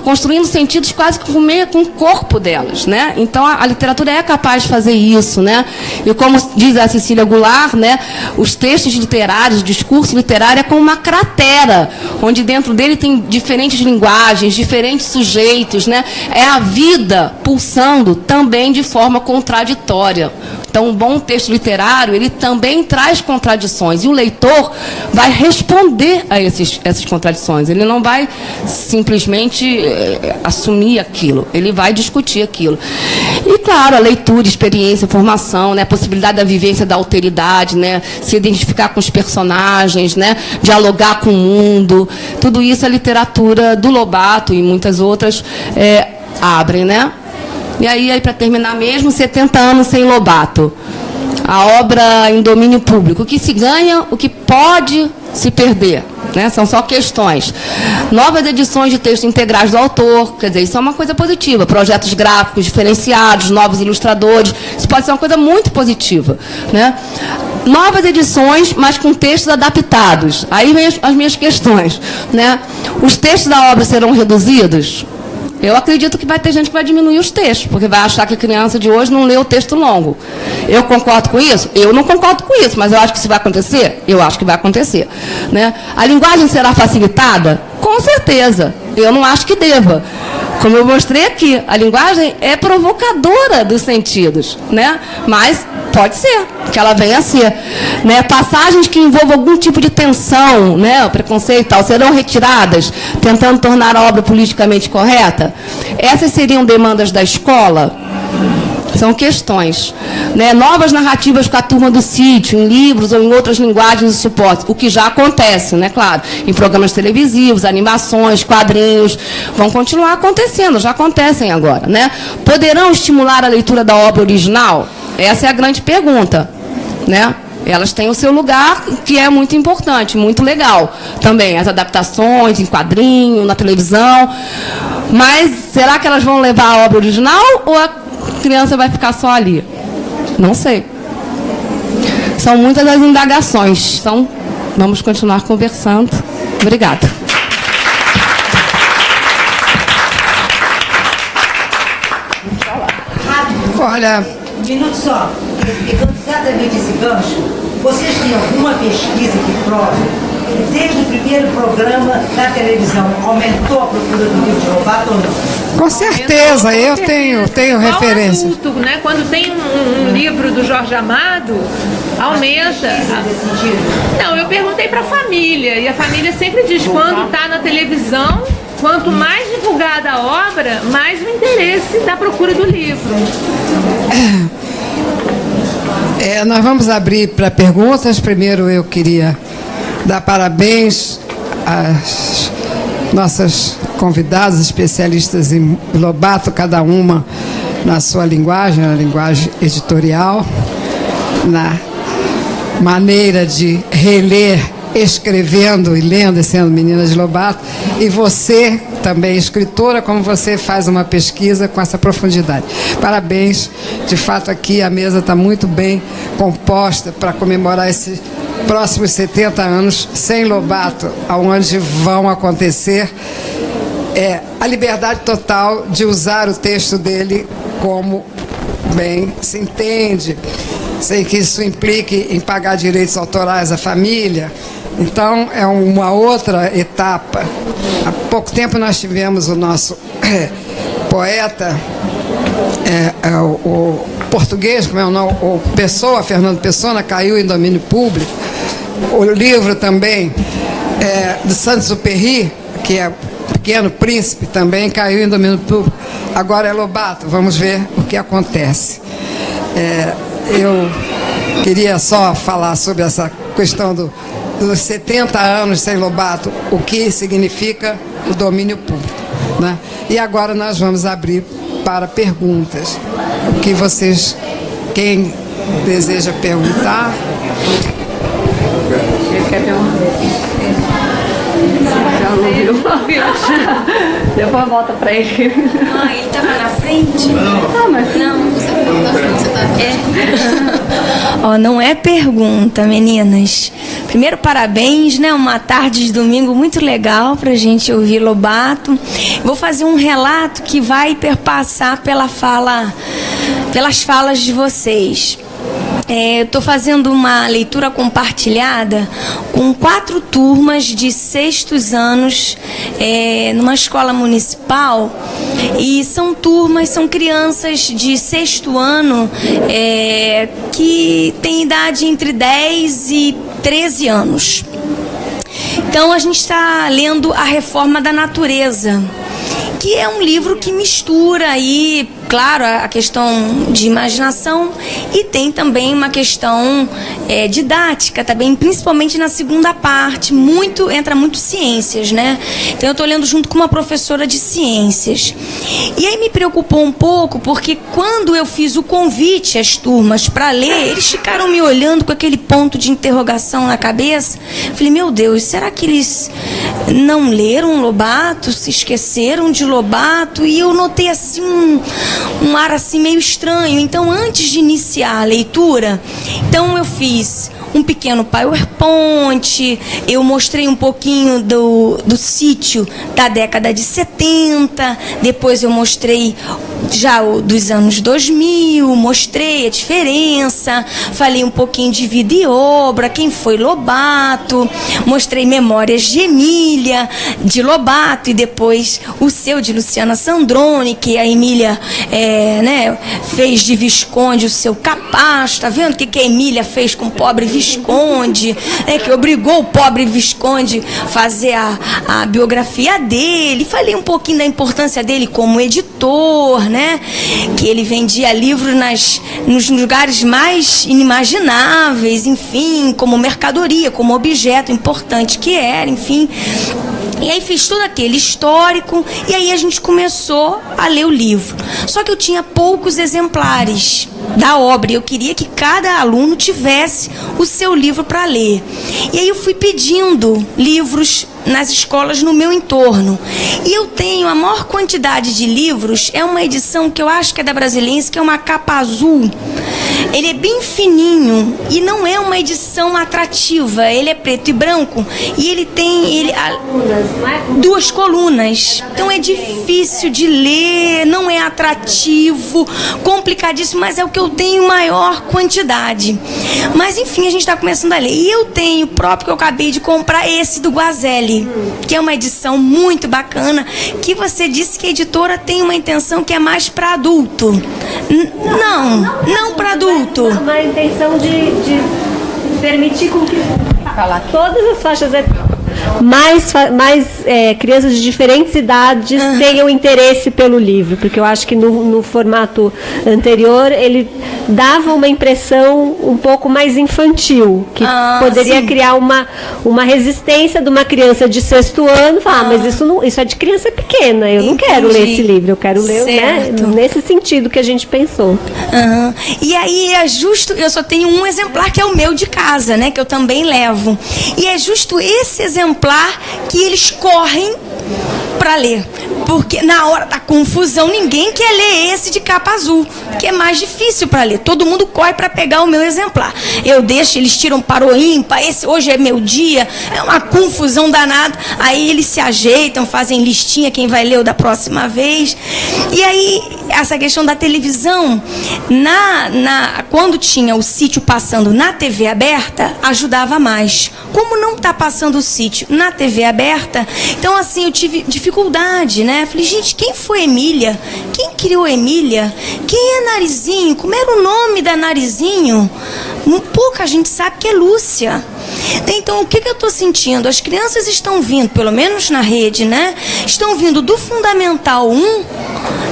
construindo sentidos quase com o corpo delas. Né? Então, a literatura é capaz de fazer isso. Né? E como diz a Cecília Goulart, né, os textos literários, o discurso literário é como uma cratera, onde dentro dele tem diferentes linguagens, diferentes sujeitos, né? É a vida pulsando também de forma contraditória. Então, um bom texto literário, ele também traz contradições, e o leitor vai responder a essas contradições. Ele não vai simplesmente assumir aquilo, ele vai discutir aquilo. E, claro, a leitura, experiência, formação, né? A possibilidade da vivência da alteridade, né? Se identificar com os personagens, né? Dialogar com o mundo, tudo isso a literatura do Lobato e muitas outras abrem, né? E aí para terminar mesmo, 70 anos sem Lobato. A obra em domínio público. O que se ganha, o que pode se perder. Né? São só questões. Novas edições de textos integrais do autor, quer dizer, isso é uma coisa positiva. Projetos gráficos diferenciados, novos ilustradores, isso pode ser uma coisa muito positiva. Né? Novas edições, mas com textos adaptados. Aí vem as minhas questões. Né? Os textos da obra serão reduzidos? Eu acredito que vai ter gente que vai diminuir os textos, porque vai achar que a criança de hoje não lê o texto longo. Eu concordo com isso? Eu não concordo com isso, mas eu acho que isso vai acontecer? Eu acho que vai acontecer. Né? A linguagem será facilitada? Com certeza. Eu não acho que deva. Como eu mostrei aqui, a linguagem é provocadora dos sentidos, né? Mas pode ser que ela venha a ser. Né? Passagens que envolvam algum tipo de tensão, né? O preconceito e tal, serão retiradas, tentando tornar a obra politicamente correta? Essas seriam demandas da escola? São questões. Né? Novas narrativas com a turma do sítio, em livros ou em outras linguagens e suportes, o que já acontece, né? Claro, em programas televisivos, animações, quadrinhos, vão continuar acontecendo, já acontecem agora. Né? Poderão estimular a leitura da obra original? Essa é a grande pergunta. Né? Elas têm o seu lugar, que é muito importante, muito legal. Também as adaptações em quadrinho, na televisão. Mas será que elas vão levar a obra original ou a criança vai ficar só ali? Não sei. São muitas as indagações. Então, vamos continuar conversando. Obrigada. Olha... Um minuto só. Pegando exatamente esse gancho, vocês têm alguma pesquisa que prove que desde o primeiro programa da televisão aumentou a procura do livro de Lobato ou não? Com certeza, eu tenho referência. Adulto, né? Quando tem um livro do Jorge Amado, aumenta. Não, eu perguntei para a família, e a família sempre diz, quando está na televisão, quanto mais divulgada a obra, mais o interesse da procura do livro. Nós vamos abrir para perguntas. Primeiro eu queria dar parabéns às nossas convidadas, especialistas em Lobato, cada uma na sua linguagem, na linguagem editorial, na maneira de reler escrevendo e lendo e sendo menina de Lobato, e você também escritora, como você faz uma pesquisa com essa profundidade. Parabéns, de fato aqui a mesa está muito bem composta para comemorar esses próximos 70 anos sem Lobato, onde vão acontecer a liberdade total de usar o texto dele como bem se entende, sem que isso implique em pagar direitos autorais à família. Então, é uma outra etapa. Há pouco tempo nós tivemos o nosso poeta, o português, como é o nome? O Pessoa, Fernando Pessoa, caiu em domínio público. O livro também de Saint-Exupéry, que é Pequeno Príncipe, também caiu em domínio público. Agora é Lobato, vamos ver o que acontece. Eu queria só falar sobre essa questão dos 70 anos sem Lobato, o que significa o domínio público, né? E agora nós vamos abrir para perguntas. O que vocês, quem deseja perguntar? Quer perguntar? Depois volta para ele. Ah, ele estava na frente? Não, mas não. Ó, não é pergunta, meninas. Primeiro, parabéns, né? Uma tarde de domingo muito legal pra gente ouvir Lobato. Vou fazer um relato que vai perpassar pelas falas de vocês. Estou fazendo uma leitura compartilhada com 4 turmas de 6º anos numa escola municipal, e são crianças de 6º ano que têm idade entre 10 e 13 anos. Então a gente está lendo A Reforma da Natureza, que é um livro que mistura aí, claro, a questão de imaginação, e tem também uma questão didática também, principalmente na segunda parte, entra muito ciências, né? Então eu estou lendo junto com uma professora de ciências. E aí me preocupou um pouco, porque quando eu fiz o convite às turmas para ler, eles ficaram me olhando com aquele ponto de interrogação na cabeça. Falei, meu Deus, será que eles não leram Lobato, se esqueceram de Lobato? E eu notei assim um ar assim meio estranho. Então, antes de iniciar a leitura, eu fiz um pequeno PowerPoint, eu mostrei um pouquinho do sítio da década de 70, depois eu mostrei já dos anos 2000, mostrei a diferença, falei um pouquinho de vida e obra, quem foi Lobato, mostrei Memórias de Emília, de Lobato, e depois o seu de Luciana Sandrone, que a Emília fez de Visconde o seu capacho. Tá vendo o que a Emília fez com o pobre Visconde, que obrigou o pobre Visconde a fazer a biografia dele. Falei um pouquinho da importância dele como editor, né? Que ele vendia livros nos lugares mais inimagináveis, enfim, como mercadoria, como objeto importante que era, enfim. E aí fiz todo aquele histórico, e aí a gente começou a ler o livro. Só que eu tinha poucos exemplares da obra, e eu queria que cada aluno tivesse o seu livro para ler. E aí eu fui pedindo livros nas escolas no meu entorno. E eu tenho a maior quantidade de livros, é uma edição que eu acho que é da Brasiliense, que é uma capa azul. Ele é bem fininho e não é uma edição atrativa, ele é preto e branco, e ele tem 2 colunas. Então é difícil de ler, não é atrativo, complicadíssimo, mas é o que eu tenho maior quantidade. Mas enfim, a gente está começando a ler. E eu tenho o próprio que eu acabei de comprar, esse do Guazelli, que é uma edição muito bacana, que você disse que a editora tem uma intenção que é mais para adulto. Não para adulto. Uma intenção de permitir com que todas as faixas etárias. mais crianças de diferentes idades tenham interesse pelo livro, porque eu acho que no formato anterior ele dava uma impressão um pouco mais infantil, que poderia criar uma resistência de uma criança de 6º ano, falar, mas isso é de criança pequena, eu não quero ler esse livro, eu quero ler, né, nesse sentido que a gente pensou. E aí é justo, eu só tenho um exemplar que é o meu de casa, né, que eu também levo. E é justo esse exemplar que eles correm para ler, porque na hora da confusão ninguém quer ler esse de capa azul, que é mais difícil para ler. Todo mundo corre para pegar o meu exemplar. Eu deixo, eles tiram para o ímpar, esse hoje é meu dia, é uma confusão danada. Aí eles se ajeitam, fazem listinha, quem vai ler o da próxima vez. E aí, essa questão da televisão, quando tinha o sítio passando na TV aberta, ajudava mais. Como não está passando o sítio na TV aberta, então assim, eu tive dificuldade, né? Falei, gente, quem foi Emília? Quem criou Emília? Quem é Narizinho? Como era o nome da Narizinho? Pouca gente sabe que é Lúcia. Então, o que eu estou sentindo? As crianças estão vindo, pelo menos na rede, né? Estão vindo do Fundamental 1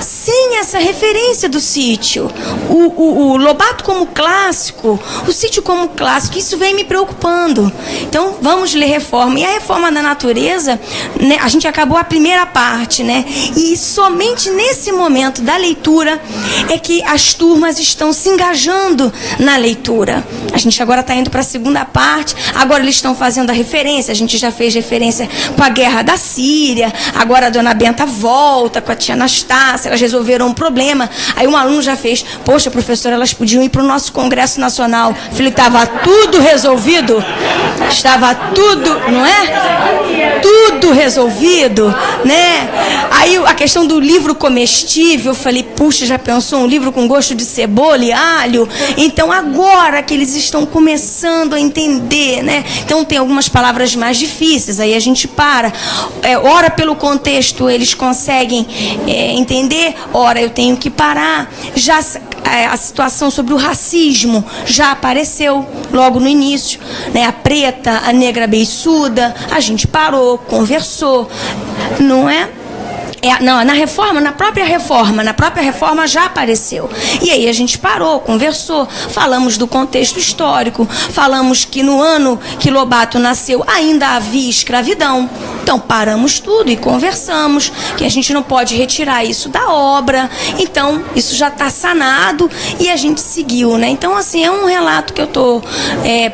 sem essa referência do sítio. O Lobato como clássico, o sítio como clássico, isso vem me preocupando. Então, vamos ler Reforma. E a Reforma da Natureza, né, a gente acabou a primeira parte, né? E somente nesse momento da leitura é que as turmas estão se engajando na leitura. A gente agora está indo para a segunda parte, agora eles estão fazendo a referência, a gente já fez referência com a guerra da Síria, agora a dona Benta volta com a tia Anastácia, elas resolveram um problema. Aí um aluno já fez, poxa, professora, elas podiam ir para o nosso Congresso Nacional. Falei, estava tudo resolvido? Estava tudo, não é? Tudo resolvido, né? Aí a questão do livro comestível, eu falei, puxa, já pensou um livro com gosto de cebola e alho? Então agora que eles estão começando a entender, né? Então tem algumas palavras mais difíceis, aí a gente para. Ora pelo contexto eles conseguem entender, ora eu tenho que parar. Já a situação sobre o racismo já apareceu logo no início, né? A preta, a negra beiçuda, a gente parou, conversou, não é? Não, na própria reforma já apareceu. E aí a gente parou, conversou, falamos do contexto histórico, falamos que no ano que Lobato nasceu ainda havia escravidão. Então paramos tudo e conversamos que a gente não pode retirar isso da obra. Então isso já está sanado e a gente seguiu, né? Então assim, é um relato que eu estou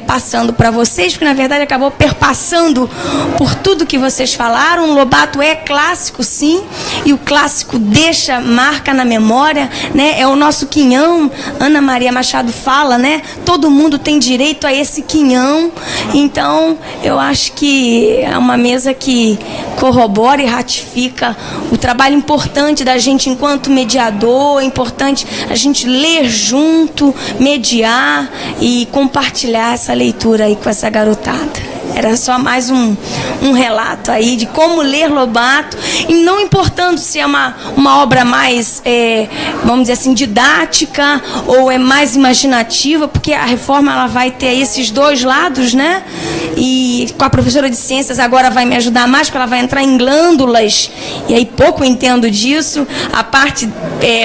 passando para vocês, porque na verdade acabou perpassando por tudo que vocês falaram. Lobato é clássico, sim. E o clássico deixa marca na memória, né? É o nosso quinhão. Ana Maria Machado fala, né? Todo mundo tem direito a esse quinhão. Então, eu acho que é uma mesa que corrobora e ratifica o trabalho importante da gente enquanto mediador. É importante a gente ler junto, mediar e compartilhar essa leitura aí com essa garotada. Era só mais um relato aí de como ler Lobato, e não importando se é uma obra mais, vamos dizer assim, didática ou é mais imaginativa, porque a reforma ela vai ter esses dois lados, né? E com a professora de ciências agora vai me ajudar mais, porque ela vai entrar em glândulas, e aí pouco eu entendo disso. A parte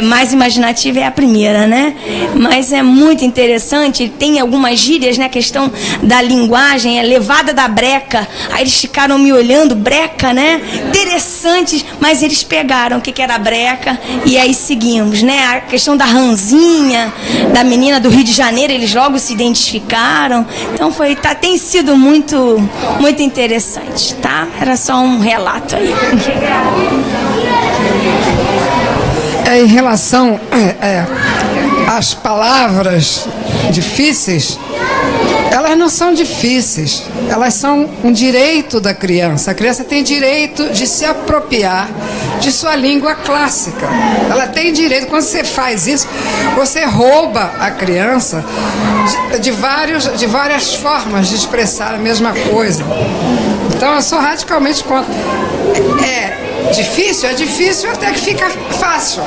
mais imaginativa é a primeira, né? Mas é muito interessante, tem algumas gírias, né? A questão da linguagem, levada da breca, aí eles ficaram me olhando, breca, né? Interessantes, mas eles pegaram o que era breca e aí seguimos, né? A questão da ranzinha, da menina do Rio de Janeiro, eles logo se identificaram. Então tem sido muito, muito interessante, tá? Era só um relato aí. Em relação às palavras difíceis, elas não são difíceis, elas são um direito da criança. A criança tem direito de se apropriar de sua língua clássica. Ela tem direito, quando você faz isso, você rouba a criança de várias formas de expressar a mesma coisa. Então eu sou radicalmente contra. É difícil até que fica fácil.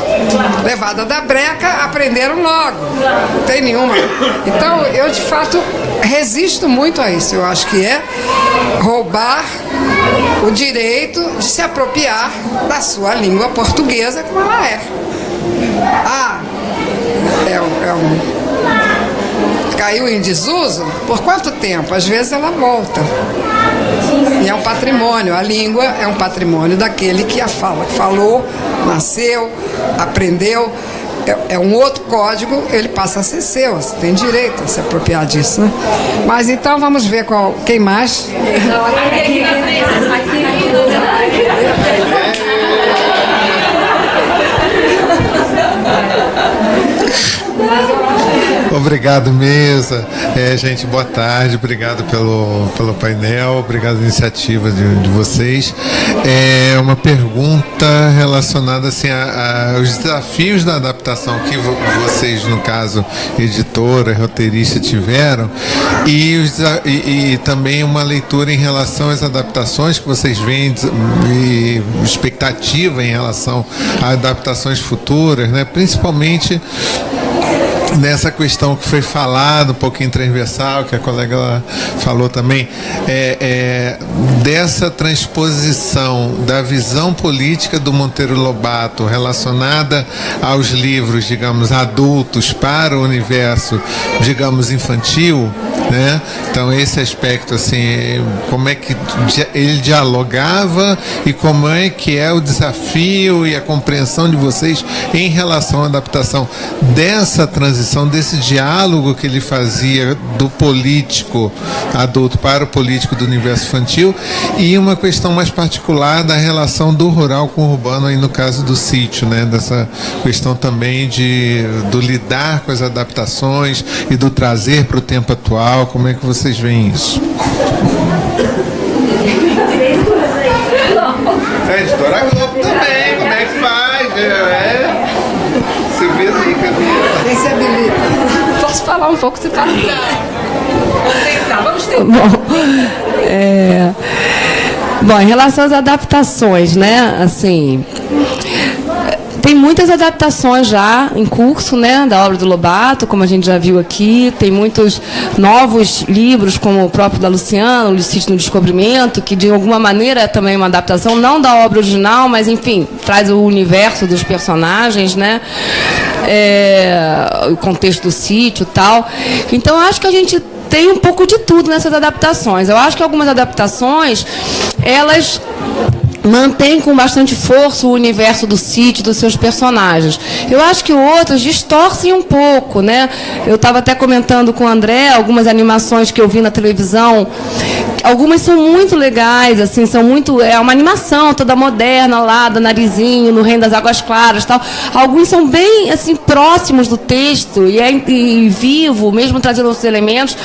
Levada da breca, aprenderam logo. Não tem nenhuma. Então, eu de fato resisto muito a isso. Eu acho que é roubar o direito de se apropriar da sua língua portuguesa como ela é. Caiu em desuso? Por quanto tempo? Às vezes ela volta. E é um patrimônio. A língua é um patrimônio daquele que a fala. Falou, nasceu, aprendeu. É um outro código, ele passa a ser seu. Você tem direito a se apropriar disso, né? Mas então vamos ver quem mais. Aqui na frente. Obrigado, mesa. Gente, boa tarde. Obrigado pelo painel. Obrigado pela iniciativa de vocês. Uma pergunta relacionada assim, aos desafios da adaptação que vocês, no caso, editora, roteirista, tiveram e também uma leitura em relação às adaptações que vocês veem e expectativa em relação a adaptações futuras, né? Principalmente nessa questão que foi falada, um pouquinho transversal, que a colega falou também, dessa transposição da visão política do Monteiro Lobato relacionada aos livros, digamos, adultos para o universo, digamos, infantil, né? Então esse aspecto, assim, como é que ele dialogava e como é que é o desafio e a compreensão de vocês em relação à adaptação dessa transição, desse diálogo que ele fazia do político adulto para o político do universo infantil, e uma questão mais particular da relação do rural com o urbano, aí no caso do sítio, né? Dessa questão também do lidar com as adaptações e do trazer para o tempo atual. Como é que vocês veem isso? A editora Globo também, como é que faz? Você vê aí, Camila? Quem se habilita? Posso falar um pouco, você fala? Vamos tentar. Bom, em relação às adaptações, né, assim, tem muitas adaptações já em curso, né, da obra do Lobato, como a gente já viu aqui. Tem muitos novos livros, como o próprio da Luciana, O Sítio no Descobrimento, que de alguma maneira é também uma adaptação, não da obra original, mas, enfim, traz o universo dos personagens, né, o contexto do sítio e tal. Então, acho que a gente tem um pouco de tudo nessas adaptações. Eu acho que algumas adaptações, elas mantém com bastante força o universo do sítio, dos seus personagens. Eu acho que outros distorcem um pouco, né? Eu estava até comentando com o André algumas animações que eu vi na televisão. Algumas são muito legais, assim, são muito... É uma animação toda moderna lá, do Narizinho, no Reino das Águas Claras, tal. Alguns são bem, assim, próximos do texto e vivo, mesmo trazendo outros elementos.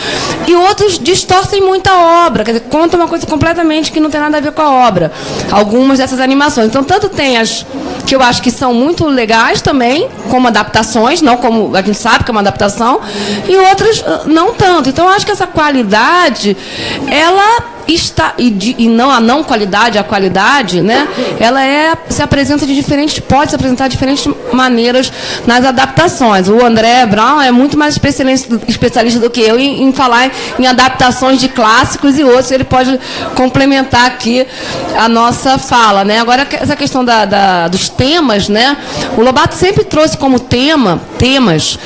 E outros distorcem muito a obra, quer dizer, contam uma coisa completamente que não tem nada a ver com a obra. Algumas dessas animações. Então, tanto tem as que eu acho que são muito legais também, como adaptações, não como a gente sabe que é uma adaptação, e outras não tanto. Então, eu acho que essa qualidade, ela está, e não a não qualidade, a qualidade, né? Ela se apresenta pode se apresentar de diferentes maneiras nas adaptações. O André Brown é muito mais especialista do que eu em falar em adaptações de clássicos e outros. Ele pode complementar aqui a nossa fala, né? Agora, essa questão dos temas, né? O Lobato sempre trouxe como temas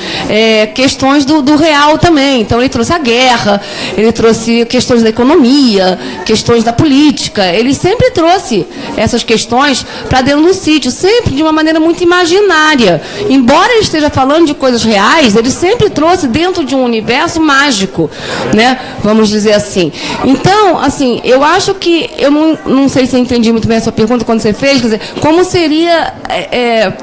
questões do real também. Então, ele trouxe a guerra, ele trouxe questões da economia, questões da política. Ele sempre trouxe essas questões para dentro do sítio, sempre de uma maneira muito imaginária. Embora ele esteja falando de coisas reais, ele sempre trouxe dentro de um universo mágico, né? Vamos dizer assim. Então, assim, eu acho que, eu não sei se eu entendi muito bem a sua pergunta quando você fez, quer dizer, como seria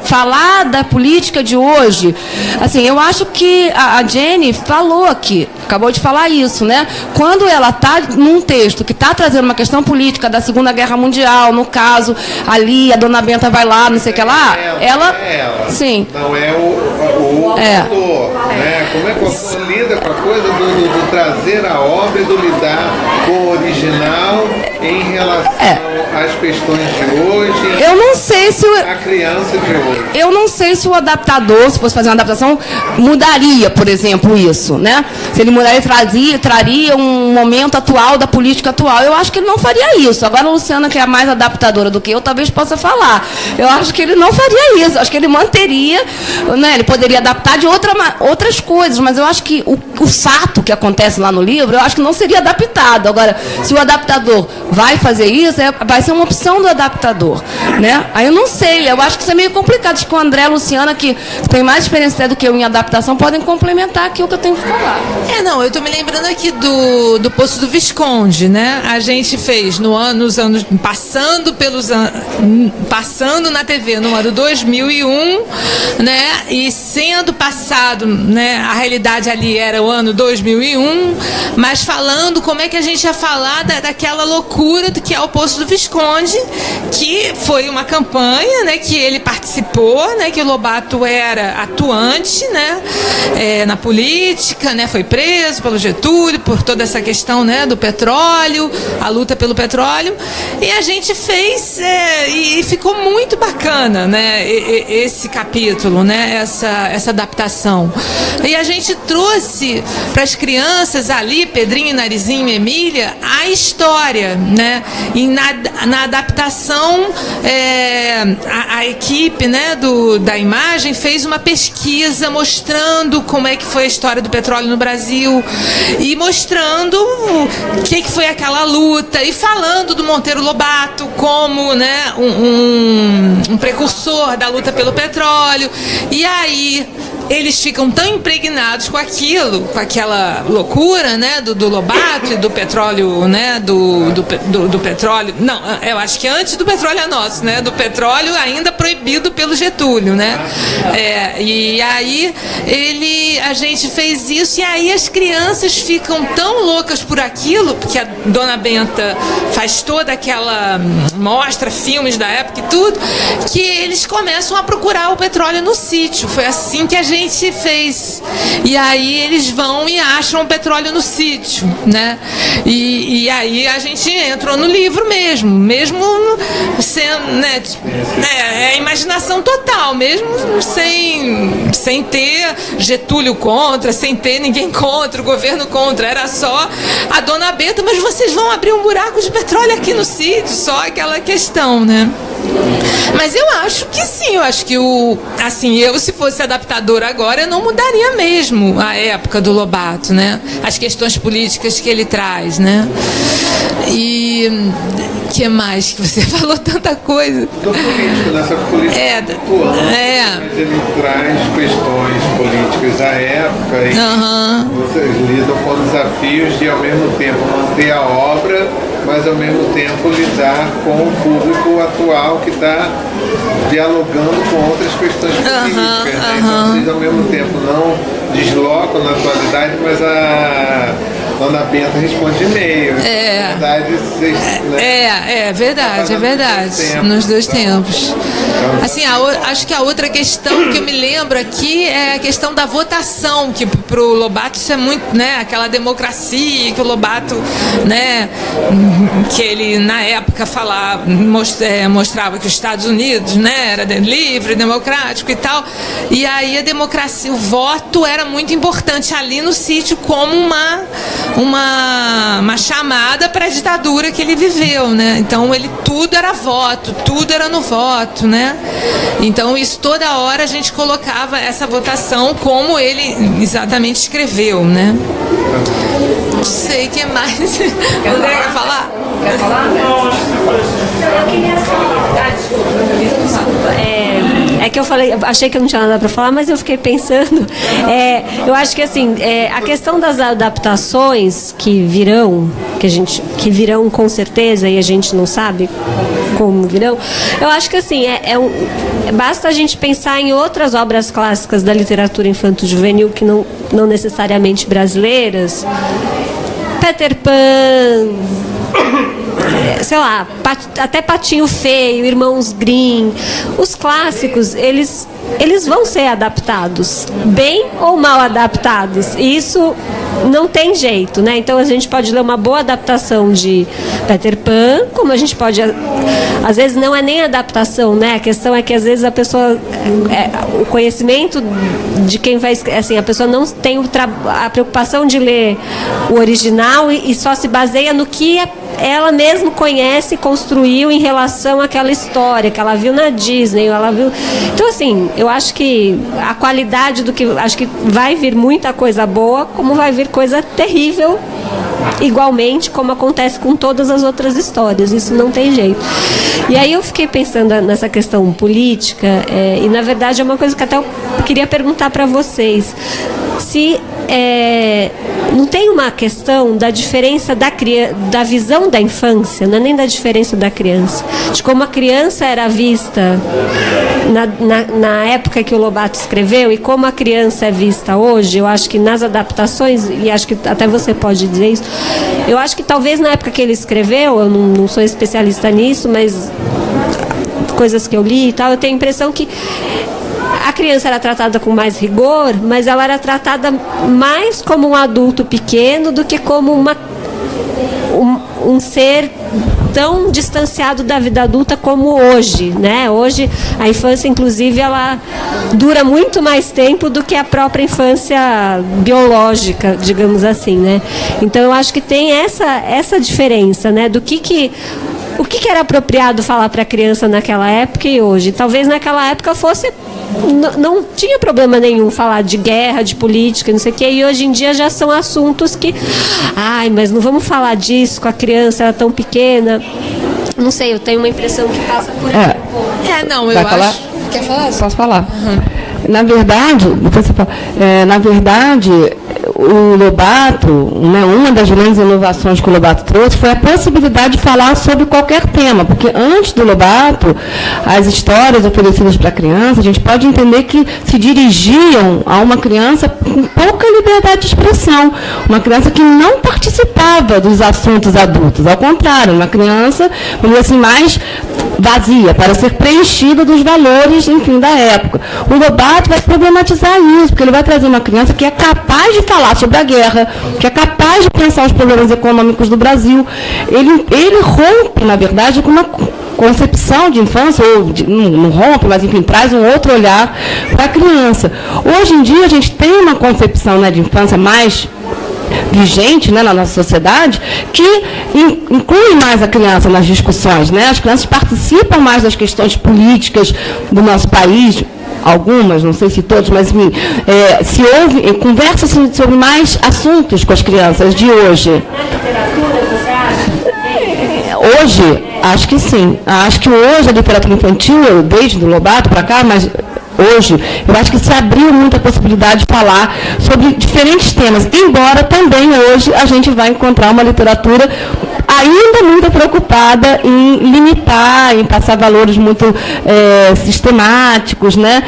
falar da política de hoje? Assim, eu acho que a Jenny falou aqui, acabou de falar isso, né? Quando ela está num texto que está trazendo uma questão política da Segunda Guerra Mundial, no caso, ali, a Dona Benta vai lá, não sei o que lá, ela. Sim. Não é o autor, né? Como é que você lida com a coisa do trazer a obra e do lidar com o original em relação às questões de hoje? Eu não sei se a criança de hoje. Eu não sei se o adaptador, se fosse fazer uma adaptação, mudaria, por exemplo, isso, né? Se ele mudaria, traria um momento atual da política atual. Eu acho que ele não faria isso. Agora a Luciana, que é mais adaptadora do que eu, talvez possa falar. Eu acho que ele não faria isso. Eu acho que ele manteria, né? Ele poderia adaptar de outras coisas, mas eu acho que o fato que acontece lá no livro, eu acho que não seria adaptado. Agora, se o adaptador vai fazer isso, vai ser uma opção do adaptador, né? Aí eu não sei, eu acho que isso é meio complicado. Acho que o André e a Luciana, que tem mais experiência até do que eu em adaptação, podem complementar aqui o que eu tenho que falar. Não, eu estou me lembrando aqui do Poço do Visconde, né? A gente fez nos anos, passando na TV no ano 2001, né? E sendo passado, né? A realidade ali era o ano 2001, mas falando como é que a gente ia falar daquela loucura do que é o Poço do Visconde, que foi uma campanha, né? Que ele participou, né? Que o Lobato era atuante, né? Na política, né? Foi preso pelo Getúlio por toda essa questão, né? Do petróleo, a luta pelo petróleo, e a gente fez e ficou muito bacana, né? Esse capítulo, né? Essa adaptação. E a gente trouxe para as crianças ali, Pedrinho, Narizinho, Emília, a história, né? E na adaptação, a equipe, né? Da imagem fez uma pesquisa mostrando como é que foi a história do petróleo no Brasil e mostrando o que foi aquela luta e falando do Monteiro Lobato como, né? Um precursor da luta pelo petróleo. E aí eles ficam tão impregnados com aquilo, com aquela loucura, né, do Lobato e do petróleo, né, do petróleo. Não, eu acho que antes do petróleo é nosso, né, do petróleo ainda proibido pelo Getúlio, né. E aí a gente fez isso, e aí as crianças ficam tão loucas por aquilo, porque a Dona Benta faz toda aquela mostra, filmes da época e tudo, que eles começam a procurar o petróleo no sítio. Foi assim que a gente fez. E aí eles vão e acham o petróleo no sítio, né? E aí a gente entrou no livro mesmo sendo, né? É imaginação total, mesmo sem ter Getúlio contra, sem ter ninguém contra, o governo contra, era só a Dona Benta, mas vocês vão abrir um buraco de petróleo aqui no sítio, só aquela questão, né? Mas eu acho que sim, eu acho que eu, se fosse adaptadora agora, eu não mudaria mesmo a época do Lobato, né? As questões políticas que ele traz, né? E que mais que você falou tanta coisa? Do político, nessa política mas ele traz questões políticas à época e vocês lidam com desafios de ao mesmo tempo manter a obra, mas ao mesmo tempo lidar com o público atual que está dialogando com outras questões políticas, né? Então vocês ao mesmo tempo não deslocam na atualidade, mas a Dona Benta responde e-mail. É verdade, é verdade. Nos dois tempos. Assim, acho que a outra questão que eu me lembro aqui é a questão da votação, que pro Lobato isso é muito, né? Aquela democracia que o Lobato, né? Que ele na época mostrava que os Estados Unidos, né? Era livre, democrático e tal. E aí a democracia, o voto era muito importante ali no sítio como uma chamada para a ditadura que ele viveu, né? Então tudo era voto, tudo era no voto, né? Então isso toda hora a gente colocava essa votação como ele exatamente escreveu, né? Não sei o que mais. André quer falar? Quer falar? Eu queria desculpa. É que eu falei, achei que eu não tinha nada para falar, mas eu fiquei pensando. Eu acho que assim, a questão das adaptações que virão com certeza, e a gente não sabe como virão. Eu acho que assim, basta a gente pensar em outras obras clássicas da literatura infanto-juvenil que não necessariamente brasileiras. Peter Pan, sei lá, até Patinho Feio, Irmãos Grimm, os clássicos, eles vão ser adaptados, bem ou mal adaptados. E isso não tem jeito, né? Então a gente pode ler uma boa adaptação de Peter Pan, como a gente pode, às vezes não é nem adaptação, né? A questão é que às vezes a pessoa, o conhecimento de quem vai, assim, a pessoa não tem a preocupação de ler o original e só se baseia no que ela mesma conhece e construiu em relação àquela história que ela viu na Disney, ela viu. Então, assim, eu acho que a qualidade do que, acho que vai vir muita coisa boa, como vai vir coisa terrível, igualmente, como acontece com todas as outras histórias. Isso não tem jeito. E aí eu fiquei pensando nessa questão política, e na verdade é uma coisa que até eu queria perguntar para vocês. Se não tem uma questão da diferença da visão da infância, não é nem da diferença da criança, de como a criança era vista na época que o Lobato escreveu e como a criança é vista hoje. Eu acho que nas adaptações, e acho que até você pode dizer isso, eu acho que talvez na época que ele escreveu, eu não sou especialista nisso, mas coisas que eu li e tal, eu tenho a impressão que a criança era tratada com mais rigor, mas ela era tratada mais como um adulto pequeno do que como um ser tão distanciado da vida adulta como hoje, né? Hoje a infância, inclusive, ela dura muito mais tempo do que a própria infância biológica, digamos assim, né? Então eu acho que tem essa diferença, né? O que era apropriado falar para a criança naquela época e hoje. Talvez naquela época fosse, não tinha problema nenhum falar de guerra, de política, não sei o quê, e hoje em dia já são assuntos que, mas não vamos falar disso com a criança, ela é tão pequena. Não sei, eu tenho uma impressão que passa por aí um pouco. Não, eu acho... Quer falar? Posso falar? Uhum. Na verdade, o Lobato, né, uma das grandes inovações que o Lobato trouxe foi a possibilidade de falar sobre qualquer tema, porque antes do Lobato, as histórias oferecidas para a criança, a gente pode entender que se dirigiam a uma criança com pouca liberdade de expressão, uma criança que não participava dos assuntos adultos, ao contrário, uma criança, vamos dizer assim, mais vazia, para ser preenchida dos valores, enfim, da época. O Lobato vai problematizar isso, porque ele vai trazer uma criança que é capaz de falar sobre a guerra, que é capaz de pensar os problemas econômicos do Brasil. Ele rompe, na verdade, com uma concepção de infância, ou não rompe, mas enfim, traz um outro olhar para a criança. Hoje em dia a gente tem uma concepção, né, de infância mais vigente, né, na nossa sociedade, que inclui mais a criança nas discussões, né? As crianças participam mais das questões políticas do nosso país, algumas, não sei se todos, mas enfim, conversa-se sobre mais assuntos com as crianças de hoje. Hoje, acho que sim. Acho que hoje a literatura infantil, desde o Lobato para cá, mas hoje, eu acho que se abriu muita possibilidade de falar sobre diferentes temas, embora também hoje a gente vai encontrar uma literatura ainda muito preocupada em limitar, em passar valores muito sistemáticos, né?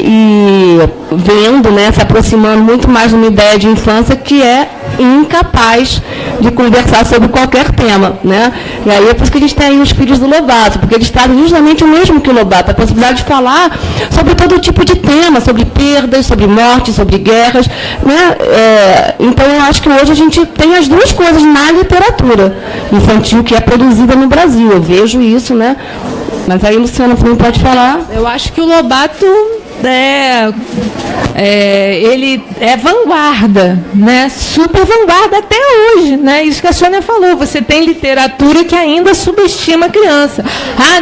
E vendo, né, se aproximando muito mais de uma ideia de infância que é incapaz de conversar sobre qualquer tema, né? E aí é por isso que a gente tem aí os filhos do Lobato, porque eles trazem justamente o mesmo que o Lobato, a possibilidade de falar sobre todo tipo de tema, sobre perdas, sobre mortes, sobre guerras, né? Então eu acho que hoje a gente tem as duas coisas na literatura infantil que é produzida no Brasil. Eu vejo isso, né? Mas aí, Luciana, também pode falar. Eu acho que o Lobato ele é vanguarda, né? Super vanguarda até hoje, né? Isso que a Sônia falou, você tem literatura que ainda subestima a criança.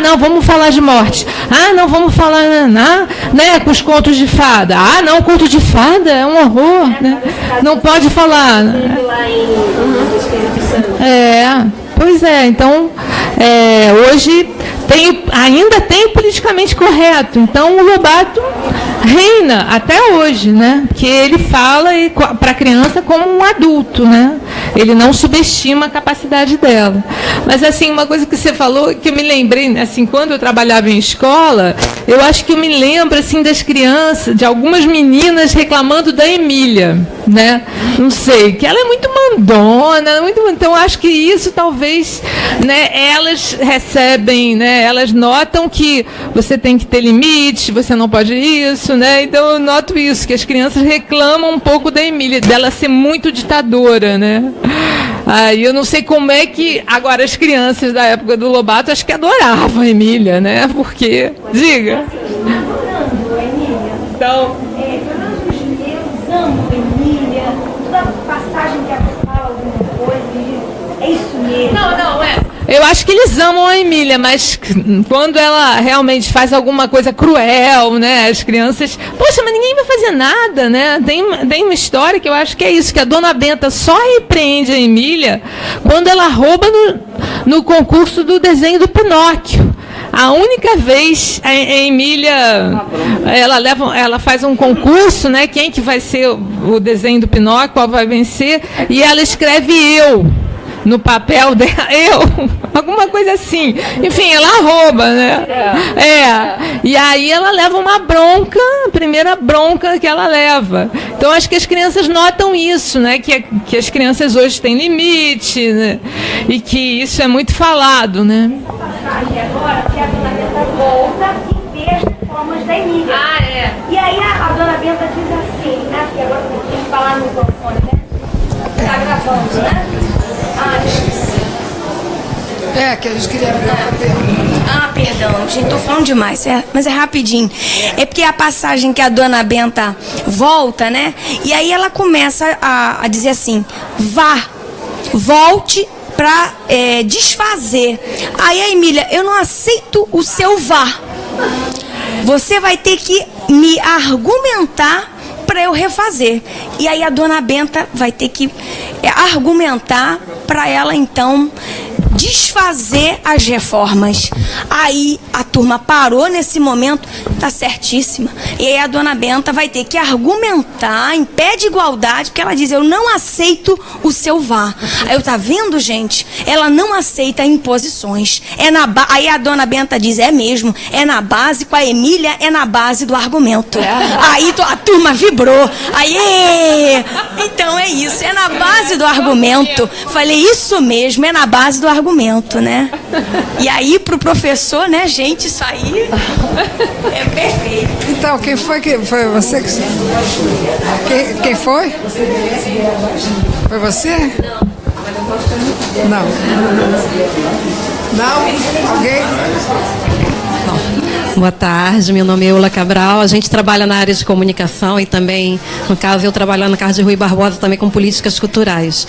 Não, vamos falar de morte. Não, vamos falar, né, com os contos de fada. Não, conto de fada é um horror, né? Não pode falar. Pois é, então, hoje ainda tem politicamente correto. Então, o Lobato reina até hoje, né? Que ele fala para a criança como um adulto, né? Ele não subestima a capacidade dela. Mas, assim, uma coisa que você falou, que eu me lembrei, assim, quando eu trabalhava em escola, eu acho que eu me lembro, assim, das crianças, de algumas meninas reclamando da Emília, né? Não sei, que ela é muito mandona, então acho que isso talvez, né, elas recebem, né, elas notam que você tem que ter limites, você não pode isso, né? Então eu noto isso, que as crianças reclamam um pouco da Emília, dela ser muito ditadora, né? Aí eu não sei como é que agora as crianças da época do Lobato acho que adoravam a Emília, né? Porque, diga. Então, os meus amam Emília, toda passagem que ela fala alguma coisa, é isso mesmo. não, eu acho que eles amam a Emília, mas quando ela realmente faz alguma coisa cruel, né? As crianças, poxa, mas ninguém vai fazer nada, né? Tem uma história que eu acho que é isso, que a dona Benta só repreende a Emília quando ela rouba no concurso do desenho do Pinóquio. A única vez a Emília, ela faz um concurso, né? Quem que vai ser o desenho do Pinóquio, qual vai vencer, e ela escreve eu no papel dela, alguma coisa assim. Enfim, ela rouba, né? E aí ela leva uma bronca, a primeira bronca que ela leva. Então, acho que as crianças notam isso, né? Que as crianças hoje têm limite, né? E que isso é muito falado, né? Agora que a dona Benta volta e vê as reformas da Emília. E aí a dona Benta diz assim, né? Porque agora tem que falar no microfone, né? Tá gravando, né? Que a gente queria ver. Perdão, gente, tô falando demais, mas é rapidinho. É porque a passagem que a dona Benta volta, né? E aí ela começa a dizer assim: volte para desfazer. Aí a Emília, eu não aceito o seu vá. Você vai ter que me argumentar para eu refazer. E aí a dona Benta vai ter que argumentar para ela, então, desfazer as reformas. Aí a turma parou nesse momento, tá certíssima. E aí a dona Benta vai ter que argumentar em pé de igualdade, porque ela diz: eu não aceito o seu vá. Aí eu, tá vendo, gente? Ela não aceita imposições. Aí a dona Benta diz: é mesmo, é na base, com a Emília, é na base do argumento. Aí a turma vibrou. Aí, então é isso, é na base do argumento. Falei, isso mesmo, é na base do argumento, né? E aí pro professor, né, gente, isso aí é perfeito. Então, quem foi que foi você que quem foi? Foi você? Não. Não? Alguém? Não. Boa tarde, meu nome é Eula Cabral, a gente trabalha na área de comunicação e também, no caso, eu trabalho na casa de Rui Barbosa também com políticas culturais.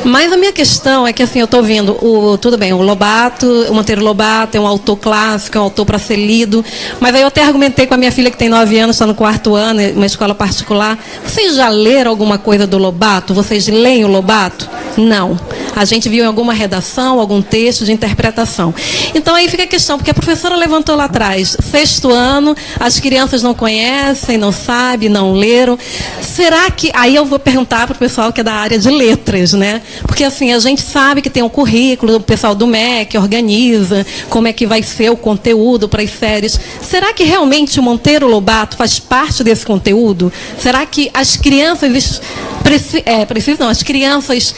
Mas a minha questão é que, assim, eu estou vendo, tudo bem, o Lobato, o Monteiro Lobato é um autor clássico, é um autor para ser lido, mas aí eu até argumentei com a minha filha que tem 9 anos, está no 4º ano, uma escola particular. Vocês já leram alguma coisa do Lobato? Vocês leem o Lobato? Não. A gente viu em alguma redação, algum texto de interpretação. Então aí fica a questão, porque a professora levantou lá atrás, 6º ano, as crianças não conhecem, não sabem, não leram. Será que... Aí eu vou perguntar para o pessoal que é da área de letras, né? Porque assim, a gente sabe que tem um currículo, o pessoal do MEC organiza, como é que vai ser o conteúdo para as séries. Será que realmente o Monteiro Lobato faz parte desse conteúdo? Será que as crianças precisam, as crianças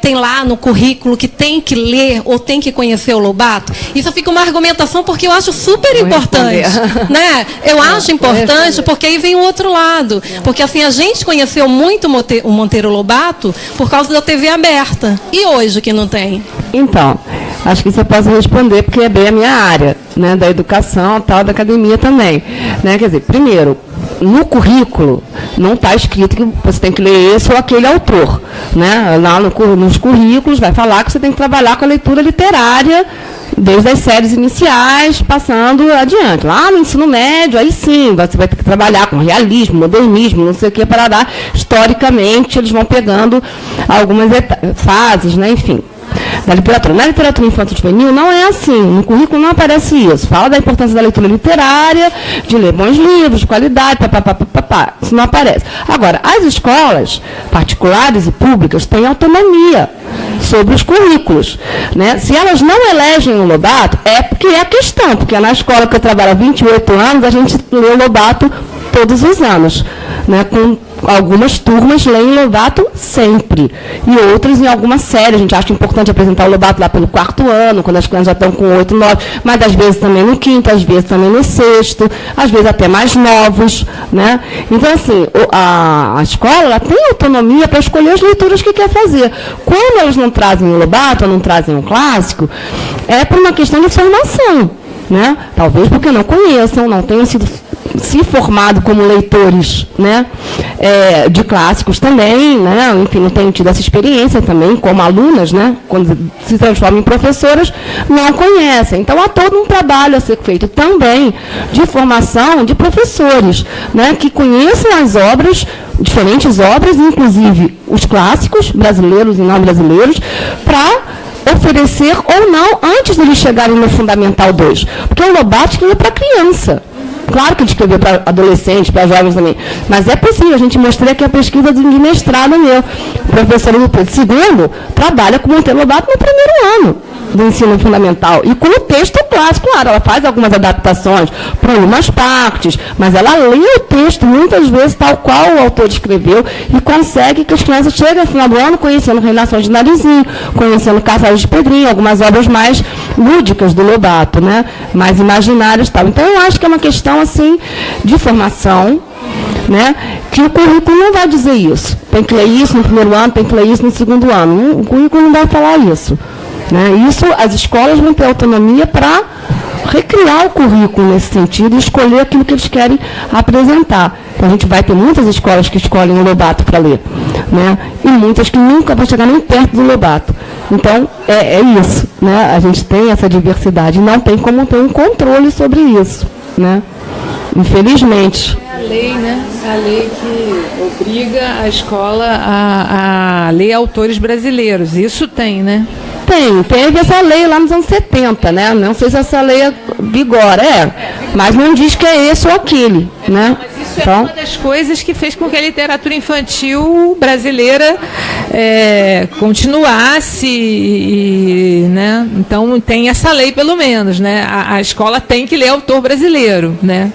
tem lá no currículo que tem que ler ou tem que conhecer o Lobato? Isso fica uma argumentação porque eu acho super importante, né? Eu acho importante porque aí vem o outro lado, porque assim a gente conheceu muito o Monteiro Lobato por causa da TV aberta, e hoje que não tem. Então, acho que isso eu posso responder porque é bem a minha área, né, da educação, tal, da academia também, né? Quer dizer, primeiro, no currículo não está escrito que você tem que ler esse ou aquele autor, né? Lá nos currículos vai falar que você tem que trabalhar com a leitura literária desde as séries iniciais, passando adiante. Lá no ensino médio, aí sim, você vai ter que trabalhar com realismo, modernismo, não sei o que, para dar, historicamente, eles vão pegando algumas fases, né? Enfim, da literatura. Na literatura infanto-juvenil não é assim, no currículo não aparece isso. Fala da importância da leitura literária, de ler bons livros, de qualidade, papapá, isso não aparece. Agora, as escolas particulares e públicas têm autonomia sobre os currículos, né? Se elas não elegem o Lobato, é porque é a questão, porque na escola que eu trabalho há 28 anos, a gente lê o Lobato todos os anos, né? Com algumas turmas leem Lobato sempre, e outras em alguma série. A gente acha importante apresentar o Lobato lá pelo 4º ano, quando as crianças já estão com 8, 9, mas às vezes também no 5º, às vezes também no 6º, às vezes até mais novos, né? Então, assim, a escola ela tem autonomia para escolher as leituras que quer fazer. Quando elas não trazem o Lobato, ou não trazem o clássico, é por uma questão de formação, né? Talvez porque não conheçam, não tenham se formado como leitores, né, de clássicos também, né, enfim, não tenham tido essa experiência também, como alunas, né, quando se transformam em professoras, não conhecem. Então, há todo um trabalho a ser feito também de formação de professores, né, que conheçam as obras, diferentes obras, inclusive os clássicos brasileiros e não brasileiros, para oferecer ou não antes de eles chegarem no Fundamental 2. Porque o Lobato escreveu para criança. Claro que ele escreveu para adolescentes, para jovens também. Mas é possível, a gente mostrou aqui a pesquisa de mestrado meu. O professor Hugo Pedro II trabalha com Monteiro Lobato no 1º ano do ensino fundamental. E com o texto clássico, claro, ela faz algumas adaptações para algumas partes, mas ela lê o texto muitas vezes tal qual o autor escreveu e consegue que as crianças cheguem ao final do ano conhecendo Reinações de Narizinho, conhecendo Casais de Pedrinho, algumas obras mais lúdicas do Lobato, né? Mais imaginárias e tal. Então, eu acho que é uma questão, assim, de formação, né? Que o currículo não vai dizer isso. Tem que ler isso no 1º ano, tem que ler isso no 2º ano. O currículo não vai falar isso. Né? Isso, as escolas vão ter autonomia para recriar o currículo nesse sentido e escolher aquilo que eles querem apresentar. Então, a gente vai ter muitas escolas que escolhem o Lobato para ler, né? E muitas que nunca vão chegar nem perto do Lobato. Então, é isso. Né? A gente tem essa diversidade, não tem como ter um controle sobre isso. Né? Infelizmente. É a lei, né? A lei que obriga a escola a ler autores brasileiros. Isso tem, né? Teve essa lei lá nos anos 70, né? Não sei se essa lei vigora, mas não diz que é esse ou aquele, né? Mas isso é uma das coisas que fez com que a literatura infantil brasileira continuasse, né? Então tem essa lei pelo menos, né? A escola tem que ler autor brasileiro, né?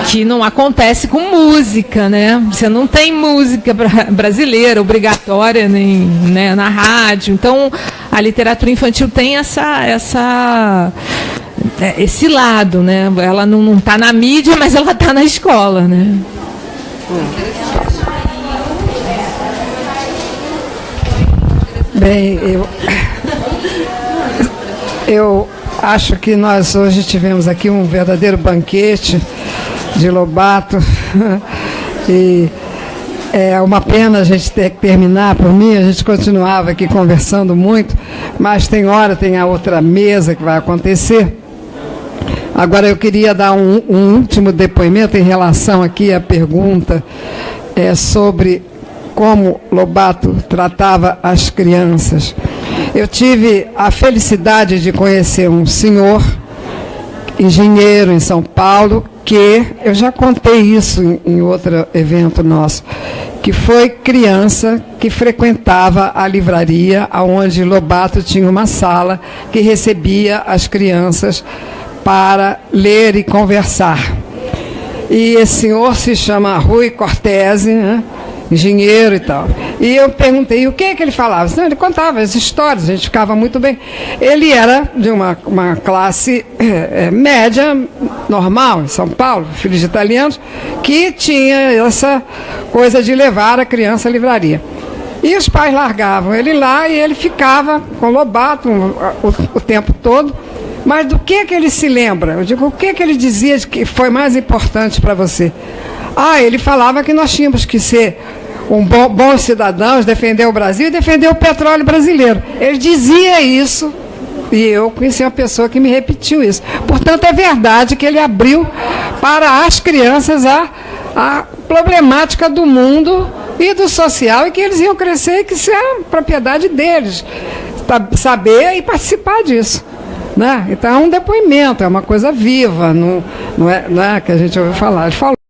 Que não acontece com música, né? Você não tem música brasileira obrigatória nem, né, na rádio. Então, a literatura infantil tem esse lado, né? Ela não está na mídia, mas ela está na escola, né? Bem, eu acho que nós hoje tivemos aqui um verdadeiro banquete de Lobato e é uma pena a gente ter que terminar. Por mim, a gente continuava aqui conversando muito, mas tem a outra mesa que vai acontecer. Agora eu queria dar um último depoimento em relação aqui à pergunta sobre como Lobato tratava as crianças. Eu tive a felicidade de conhecer um senhor, engenheiro em São Paulo, que eu já contei isso em outro evento nosso, que foi criança que frequentava a livraria, onde Lobato tinha uma sala que recebia as crianças para ler e conversar. E esse senhor se chama Rui Cortese, né? Engenheiro e tal. E eu perguntei o que ele falava. Não, ele contava as histórias, a gente ficava muito bem. Ele era de uma classe média, normal, em São Paulo, filho de italianos, que tinha essa coisa de levar a criança à livraria. E os pais largavam ele lá e ele ficava com Lobato o tempo todo. Mas do que ele se lembra? Eu digo, o que ele dizia que foi mais importante para você? Ele falava que nós tínhamos que ser bons cidadãos, defender o Brasil e defender o petróleo brasileiro. Ele dizia isso e eu conheci uma pessoa que me repetiu isso. Portanto, é verdade que ele abriu para as crianças a problemática do mundo e do social e que eles iam crescer e que isso é propriedade deles. Saber e participar disso. Né? Então é um depoimento, é uma coisa viva, não é que a gente ouviu falar. Ele falou